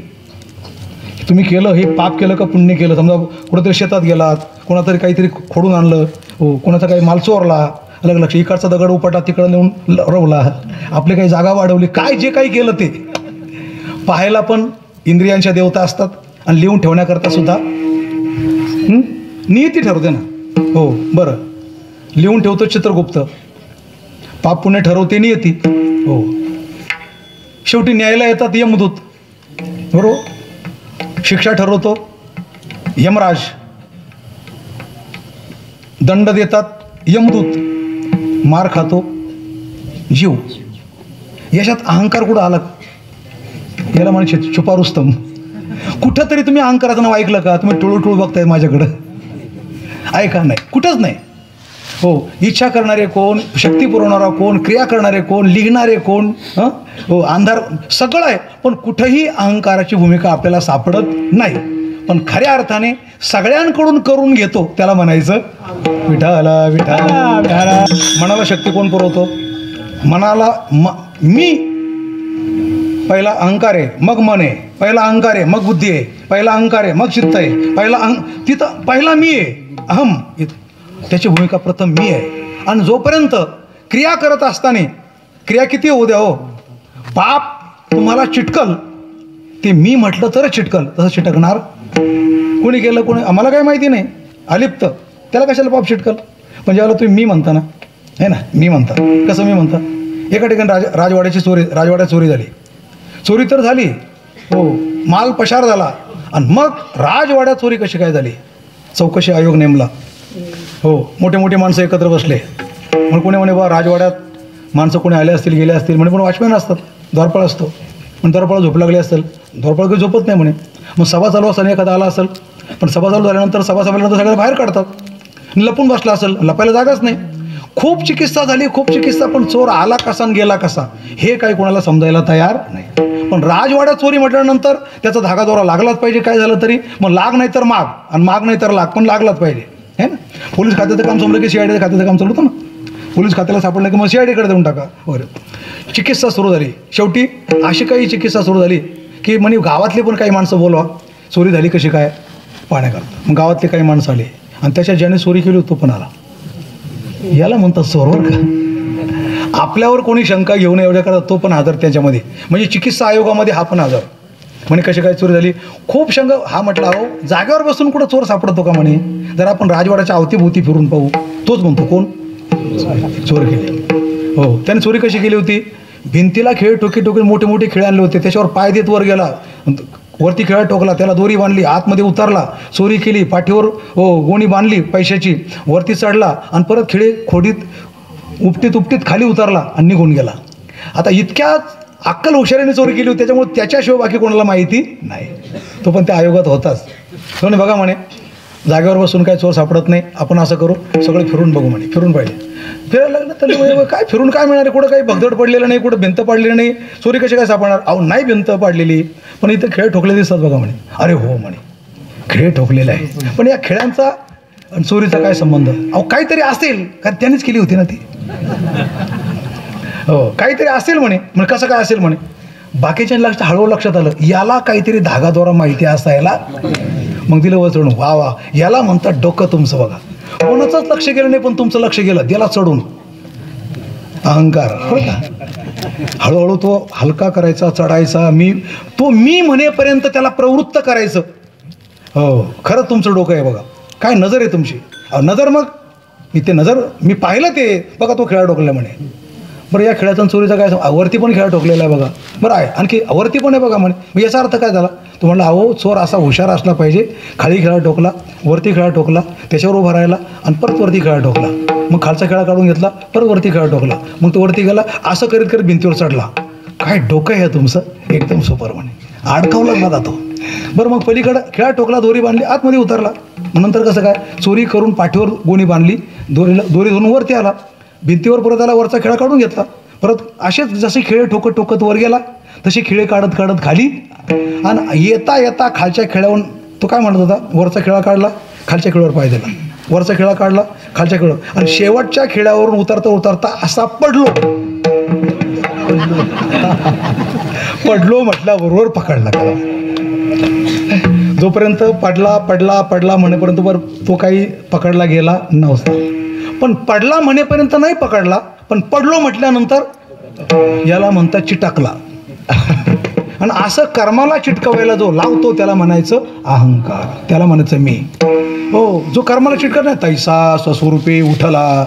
तुम्ही केलं हे पाप केलं का पुण्य केलं. समजा कुठंतरी शेतात गेलात, कोणातरी काहीतरी खोडून आणलं, हो कोणाचा काही माल चोरला, अलग लक्ष, इकडचा दगड उपटा तिकडं नेऊन रवला, आपली काही जागा वाढवली, काय जे काही केलं ते पाहायला पण इंद्रियांच्या देवता असतात. आणि लिहून ठेवण्याकरता सुद्धा नियती ठरवते ना, हो बरं लिहून ठेवतो चित्रगुप्त. पाप पुण्य ठरवते नियती, हो. शेवटी न्यायला येतात यमदूत, बरोबर. शिक्षा ठरवतो यमराज, दंड देतात यमदूत, मार खातो जीव. याच्यात अहंकार कुठं आला? याला म्हणे छुपा रुस्तम. कुठं तरी तुम्ही अहंकाराचं नाव ऐकलं का? तुम्ही टोळू बघताय माझ्याकडं, ऐका नाही, कुठंच नाही. हो, इच्छा करणारे कोण, शक्ती पुरवणारा कोण, क्रिया करणारे कोण, लिहिणारे कोण, हो अंधार सगळं आहे, पण कुठंही अहंकाराची भूमिका आपल्याला सापडत नाही. पण खऱ्या अर्थाने सगळ्यांकडून करून घेतो त्याला म्हणायचं विठाला विठाला विठाला. मनाला शक्ती कोण पुरवतो? मनाला मी, पहिला अहंकार आहे मग मन आहे, पहिला अहंकार आहे मग बुद्धी आहे, पहिला अहंकार आहे मग चित्त आहे, तिथं पहिला मी आहे अहम, त्याची भूमिका प्रथम मी आहे. आणि जोपर्यंत क्रिया करत असताना, क्रिया किती होऊ द्या हो, पाप तुम्हाला चिटकल, ते मी म्हटलं तरच चिटकल, तसं चिटकणार कोणी केलं कोणी आम्हाला काय माहिती नाही, अलिप्त, त्याला कशाला पाप चिटकल. पण ज्यावेळेला तुम्ही मी म्हणता ना, आहे ना, मी म्हणता, कसं मी म्हणता, एका ठिकाणी राजवाड्यात चोरी झाली, चोरी तर झाली हो, माल पशार झाला, आणि मग राजवाड्यात चोरी कशी काय झाली, चौकशी आयोग नेमला, हो मोठे मोठे माणसं एकत्र बसले. मग कोणी म्हणे बा राजवाड्यात माणसं कोणी आले असतील गेले असतील, म्हणे पण वॉचमॅन असतात, द्वारपाळ असतो, पण द्वारपाळ झोप लागली असेल, द्वारपाळ काही झोपत नाही म्हणे. मग सभा चालू असताना एखादा आला असेल, पण सभा चालू झाल्यानंतर सभा संपल्यानंतर सगळ्या बाहेर काढतात. लपून बसला असेल, लपायला जागाच नाही. खूप चिकित्सा झाली, खूप चिकित्सा, पण चोर आला कसा आणि गेला कसा हे काही कोणाला समजायला तयार नाही. पण राजवाड्यात चोरी म्हटल्यानंतर त्याचा धागा दोरा लागलाच पाहिजे, काय झालं तरी. मग लाग नाही तर माग, आणि माग नाही तर लाग, पण लागलाच पाहिजे, है ना. पोलीस खात्याचं काम संपलं की CID खात्याचं काम चालू होतं ना. पोलीस खात्याला सापडलं की मग CIDकडे देऊन टाका वगैरे. चिकित्सा सुरू झाली. शेवटी अशी काही चिकित्सा सुरू झाली की म्हणे गावातले पण काही माणसं बोलवा, चोरी झाली कशी काय पाहण्याकरता. मग गावातले काही माणसं आले आणि त्याच्या ज्याने चोरी केली तो पण आला. याला म्हणतात चोरवर का. आपल्यावर कोणी शंका घेऊ नये एवढ्या करता तो पण हजर त्याच्यामध्ये. म्हणजे चिकित्सा आयोगामध्ये हा पण हजर. म्हणे कशी काय चोरी झाली, खूप शंका. हा म्हटला, अहो जागेवर बसून कुठं चोर सापडतो का म्हणे. जर आपण राजवाड्याच्या अवतीभोवती फिरून पाहू. तोच म्हणतो कोण चोर केली. हो, त्याने चोरी कशी केली होती. भिंतीला खेळ टोके मोठे मोठे खेळ आणले होते, त्याच्यावर पाय देत वर गेला, वरती खेळा टोकला, त्याला दोरी बांधली, आतमध्ये उतरला, चोरी केली, पाठीवर गोणी बांधली पैशाची, वरती चढला आणि परत खिळे खोडीत उपटीत खाली उतरला आणि निघून गेला. आता इतक्या अक्कल हुशारीने चोरी केली होती, त्याच्यामुळे त्याच्याशिवाय बाकी कोणाला माहिती नाही. तो पण त्या आयोगात होताच. तो बघा म्हणे जागेवर बसून काय चोर सापडत नाही, आपण असं करू सगळं फिरून बघू म्हणे. फिरून पाहिले, फिरायला लागलं तर काय फिरून काय मिळणार, कुठं काही भगदड पडलेलं नाही, कुठं भिंत पाडलेली नाही, चोरी कशी काय सापडणार. अहो नाही भिंत पाडलेली, पण इथं खेळ ठोकले दिसतात बघा म्हणे. अरे हो म्हणे, खेळ ठोकलेला आहे, पण या खेळांचा आणि चोरीचा काय संबंध. अहो काहीतरी असेल, कारण त्यानेच केली होती ना ती. हो काहीतरी असेल म्हणे. म्हणजे कसं काय असेल म्हणे. बाकीच्या हळूहळू लक्षात आलं, याला काहीतरी धागाद्वारा माहिती असायला. मग दिलं वर चढून. वा वा, याला म्हणतात डोकं तुमचं बघा. कोणाचंच लक्ष गेलं नाही, पण तुमचं लक्ष गेलं, त्याला चढून. अहंकार. हो का. हळूहळू तो हलका करायचा, चढायचा. मी म्हणेपर्यंत त्याला प्रवृत्त करायचं. हो खरंच तुमचं डोकं आहे बघा. काय नजर आहे तुमची. नजर, मग मी पाहिलं ते बघा, तो खेळा ठोकला म्हणे. बरं या खेळाचा चोरीचा काय, वरती पण खेळा ठोकलेला आहे बघा. बरं आहे, आणखी वरती पण आहे बघा म्हणे. मग याचा अर्थ काय झाला. तो म्हणला, अहो चोर असा हुशार असला पाहिजे, खाली खेळा ठोकला, वरती खेळा ठोकला, त्याच्यावर उभा राहिला आणि परत वरती खेळा ठोकला. मग खालचा खेळा काढून घेतला, परत वरती खेळा ठोकला, मग तो वरती गेला, असं करीत करीत भिंतीवर चढला. काय डोकं आहे तुमचं, एकदम सुपर म्हणे. अडकवला बघा तो. बरं मग पलीकडं खेळा ठोकला, दोरी बांधली, आतमध्ये उतरला. नंतर कसं काय, चोरी करून पाठीवर गोणी बांधली, दोरी धरून वरती आला, भिंतीवर परत आला, वरचा खेळा काढून घेतला, परत असेच जसे खिळे ठोकत वर गेला, तसे खिळे काढत खाली. आणि येता खालच्या खेळावरून तो काय म्हणत होता, वरचा खेळा काढला, खालच्या खेळावर पाय दिला, वरचा खेळा काढला, खालच्या खेळावर, आणि शेवटच्या खेळावरून उतरता असा पडलो म्हटल्याबरोबर पकडला त्याला. जोपर्यंत पडला म्हणेपर्यंत बरं तो काही पकडला गेला नव्हता. पण पडला म्हणेपर्यंत नाही पकडला, पण पडलो म्हटल्यानंतर याला म्हणतात चिटकला. आणि असं कर्माला चिटकवायला जो लावतो त्याला म्हणायचं अहंकार, त्याला म्हणायचं मी. हो, जो कर्माला चिटकत नाही, तैसा स्वस्वरूपे उठला,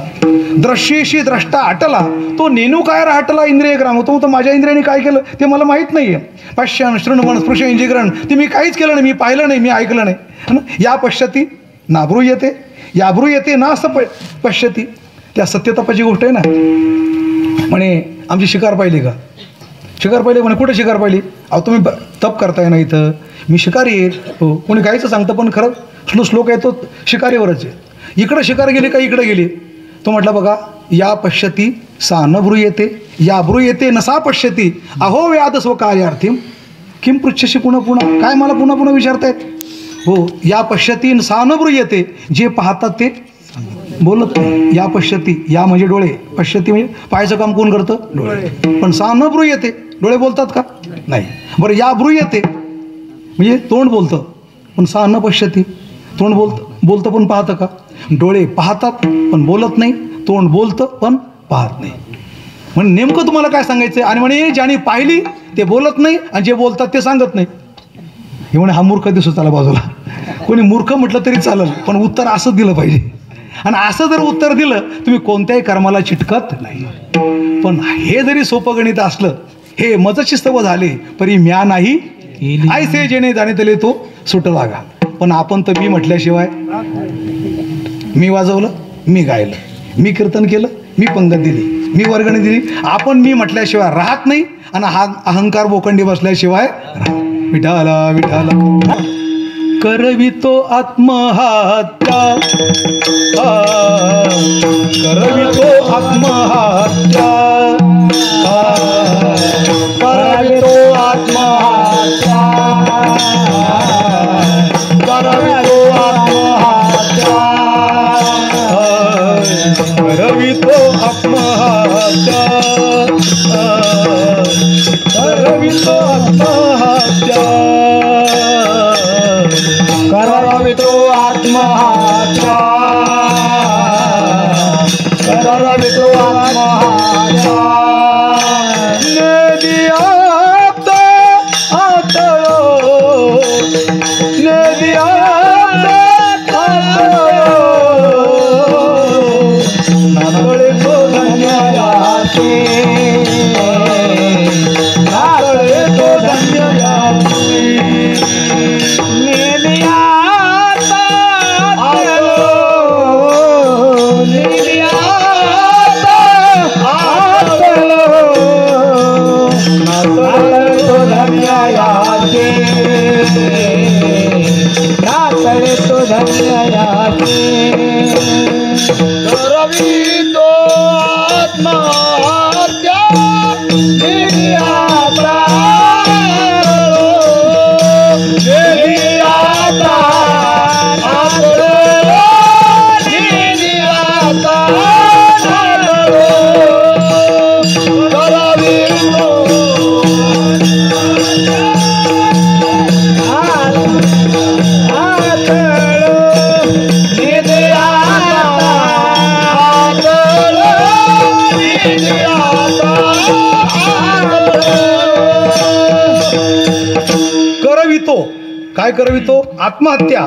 द्रश्येशी द्रष्टा हटला, तो नेणू काय हटला इंद्रिय ग्राम होतो. तो माझ्या इंद्रियाने काय केलं ते मला माहीत नाही आहे. पश्यन शृण्वन् स्पृश इंजिग्रण, ते मी काहीच केलं नाही, मी पाहिलं नाही, मी ऐकलं नाही. या पश्यती नाब्रू येते, याब्रू येते ना असं पश्यती. त्या सत्यतापाची गोष्ट आहे ना. म्हणे आमची शिकार पाहिली का, शिकार पाहिली म्हणे. कुठे शिकार पाहिली. अहो तुम्ही तप करताय ना इथं, मी शिकारी आहे. हो, कोणी काहीच सांगतं, पण खरं श्लोक आहे तो शिकारीवरच आहे. इकडं शिकार गेली का इकडे गेली. तो म्हटला बघा, या पश्यती सा न ब्रूयेते, या ब्रूयेते न सा पश्यती, अहो व्याध स्वकार्यार्थीम किम पृच्छशी पुन्हा काय मला पुन्हा विचारतायत. हो, या पश्यती सा न ब्रूयेते, जे पाहतात ते बोलत नाही. या पश्यती, या म्हणजे डोळे, पश्यती म्हणजे पाहायचं काम कोण करतं, डोळे. पण सा न ब्रूयेते, डोळे बोलतात का, नाही. बरं या ब्रूयेते म्हणजे तोंड बोलतं, पण सा न पश्यती, तोंड बोलतं पण पाहतं का. डोळे पाहतात पण बोलत नाही, तोंड बोलतं पण पाहत नाही. म्हणजे नेमकं तुम्हाला काय सांगायचं. आणि म्हणे ज्याने पाहिली ते बोलत नाही, आणि जे बोलतात ते सांगत नाही. हे म्हणे हा मूर्ख दिसतो त्याला बाजूला. कोणी मूर्ख म्हटलं तरी चालेल, पण उत्तर असं दिलं पाहिजे. आणि असं जर उत्तर दिलं तुम्ही कोणत्याही कर्माला चिटकत नाही. पण हे जरी सोपं गणित असलं, हे मजशिस्तव झाले परी म्या नाही ऐसे जेणे जाणे तले तो सुट लागा. पण आपण तर मी म्हटल्याशिवाय, मी वाजवलं, मी गायलं, मी कीर्तन केलं, मी पंगत दिली, मी वर्गणी दिली. आपण मी म्हटल्याशिवाय राहत नाही आणि हा अहंकार बोकंडी बसल्याशिवाय विठाला विठाला करवितो आत्महत्या, करवितो आत्महत्या, करवितो आत्महत्या, करवितो आत्महत्या, करवितो आत्महत्या, करवितो आत्महत्या, करवितो आत्महत्या, करवितो आत्महत्या. नदियात आतळो, नदियात आतळो, नातळे तो धन्ययाचे, नातळे तो धन्ययाचे. निर्यात आतळो, निर्यात आतळो, नातळे तो धन्ययाचे, नातळे तो धन्ययाचे. करवितो आत्महत्या, निर्यात आतळो, निर्यात आतळो, निर्यात आतळो, करवितो करवितो. काय करवितो? आत्महत्या.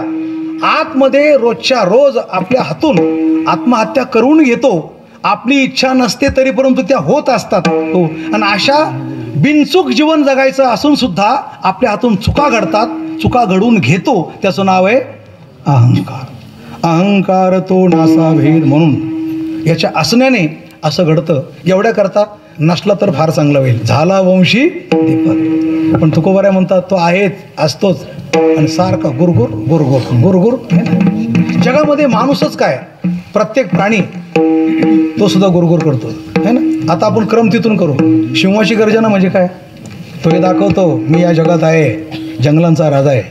आतमध्ये रोजच्या रोज आपल्या हातून आत्महत्या करून घेतो. आपली इच्छा नसते तरी परंतु त्या होत असतात. हो, आणि अशा बिनचूक जीवन जगायचं असून सुद्धा आपल्या हातून चुका घडतात. चुका घडून घेतो, त्याचं नाव आहे अहंकार. अहंकार तो नासा भेद. म्हणून याच्या असण्याने असं घडतं. एवढ्या करता नसला तर फार चांगलं होईल. झाला वंशी दीपक. पण तुकोबाऱ्या म्हणतात तो आहेच, असतोच, आणि सारखा गुरगुर गुरगुर गुरगुर. जगामध्ये माणूसच काय, प्रत्येक प्राणी तो सुद्धा गुरगुर करतो, है ना. आता आपण क्रम तिथून करू. सिंहाची गर्जना म्हणजे काय? तो हे दाखवतो मी या जगात आहे, जंगलांचा राजा आहे.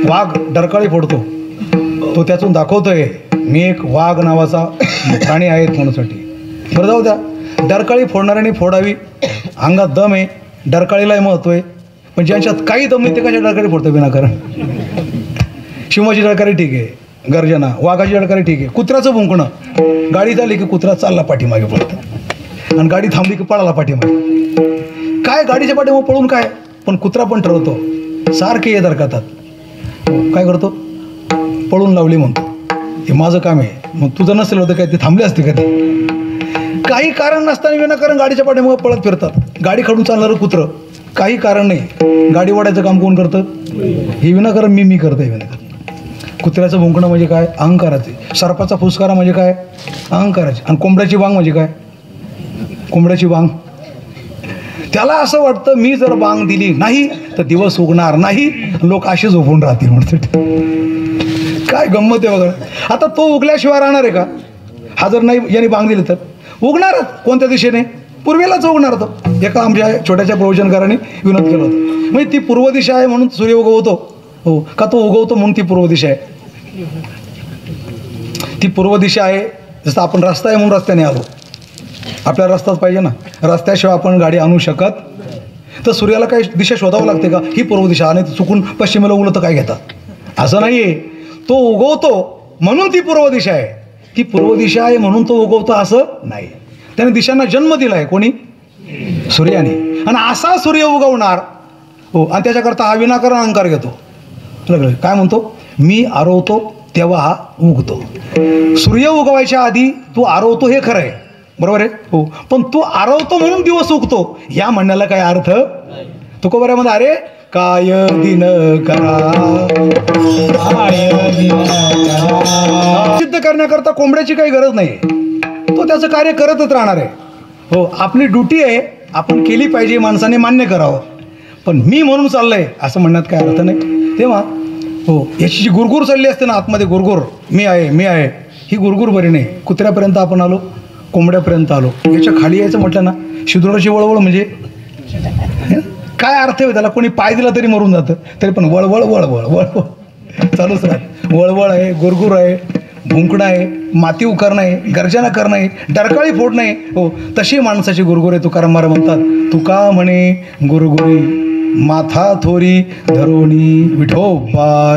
वाघ डरकाळी फोडतो, तो त्यातून दाखवतोय मी एक वाघ नावाचा प्राणी आहे म्हणूसाठी. बरं जाऊ द्या, डरकाळी फोडणाऱ्याने फोडावी, अंगात दम आहे, डरकाळीलाही महत्त्व आहे. पण ज्यांच्यात काही दम नाही ते कशा डरकाळी फोडतं विनाकारण. सिंहाची डरकाळी ठीक आहे, गर्जना. वाघाची डरकाळी ठीक आहे. कुत्र्याचं भुंकणं, गाडी झाली की कुत्रा चालला पाठीमागे पळतं, आणि गाडी थांबली की पळाला पाठीमागे. काय गाडीच्या पाठीमागे पळून काय, पण कुत्रा पण ठरवतो. सारखे ये दरकातात. काय करतो? पळून लावली म्हणतो, हे माझं काम आहे. मग तुझं नसेल होतं काय, ते थांबले असते का? ते काही कारण नसताना विनाकारण गाडीच्या पाठीमागे पळत फिरतात. गाडी खडून चालणारं कुत्रं, काही कारण नाही, गाडी वाढायचं काम कोण करतं? हे विनाकारण मी करतोय विनाकारण. कुत्र्याचं भुंकणं म्हणजे काय? अहंकाराचे. सर्पाचा फुसकारा म्हणजे काय? अहंकाराचे. आणि कोंबड्याची बांग म्हणजे काय? कोंबड्याची बांग. त्याला असं वाटतं मी जर बांग दिली नाही तर दिवस उगणार नाही, लोक असे झोपून राहतील म्हणतात. काय गंमत आहे बघा. आता तो उगल्याशिवाय राहणार आहे का? हा जर नाही याने बांग दिली तर उगणारच. कोणत्या दिशेने? पूर्वेलाच उगणार. तो एका आमच्या छोट्याशा प्रवचनकाराने विनोद केला होता. म्हणजे ती पूर्व दिशा आहे म्हणून सूर्य उगवतो. हो का? तो उगवतो म्हणून ती पूर्व दिशा आहे. ती पूर्व दिशा आहे. जसं आपण रस्ता आहे म्हणून रस्त्याने आलो, आपल्याला रस्ताच पाहिजे ना. रस्त्याशिवाय आपण गाडी आणू शकत. तर सूर्याला काही दिशा शोधावं लागते का? ही पूर्व दिशा. आणि चुकून पश्चिमेला उगलं तर काय घेतात? असं नाही आहे. तो उगवतो म्हणून ती पूर्व दिशा आहे. ती पूर्व दिशा आहे म्हणून तो उगवतो असं नाही. त्याने दिशांना जन्म दिला आहे. कोणी? सूर्याने. आणि असा सूर्य उगवणार. हो, आणि त्याच्याकरता हा विनाकारण अहंकार घेतो. काय म्हणतो? मी आरवतो तेव्हा हा उगतो. सूर्य उगवायच्या आधी तू आरवतो हे खरं आहे, बरोबर आहे. हो, पण तू आरवतो म्हणून दिवस उगतो या म्हणण्याला काय अर्थ? तुकोबाऱ्यामध्ये अरे काय दिन करा, सिद्ध करण्याकरता कोंबड्याची काही गरज नाही. तो त्याचं कार्य करतच राहणार आहे. हो, आपली ड्युटी आहे, आपण केली पाहिजे, माणसाने मान्य करावं. पण मी म्हणून चाललंय असं म्हणण्यात काय अर्थ नाही. तेव्हा हो, याची जी गुरगुर चालली असते ना आतमध्ये, गुरगुर, मी आहे मी आहे, ही गुरगुर बरी नाही. कुत्र्यापर्यंत आपण आलो, कोंबड्यापर्यंत आलो. याच्या खाली यायचं म्हटलं ना, शिदुराची वळवळ म्हणजे काय अर्थ आहे त्याला? कोणी पाय दिला तरी मरून जातं, तरी पण वळवळ वळवळ वळवळ चालूच राहत. वळवळ आहे, गुरगुर आहे, भुंकणं आहे, माती उकरणं आहे, गर्जना करणं आहे, डरकाळी फोडणं आहे. हो, तशी माणसाची गुरगुर आहे. तुकाराम महाराज म्हणतात, तुका म्हणे गुरगुरी माथा थोरी धरोणी विठोबा.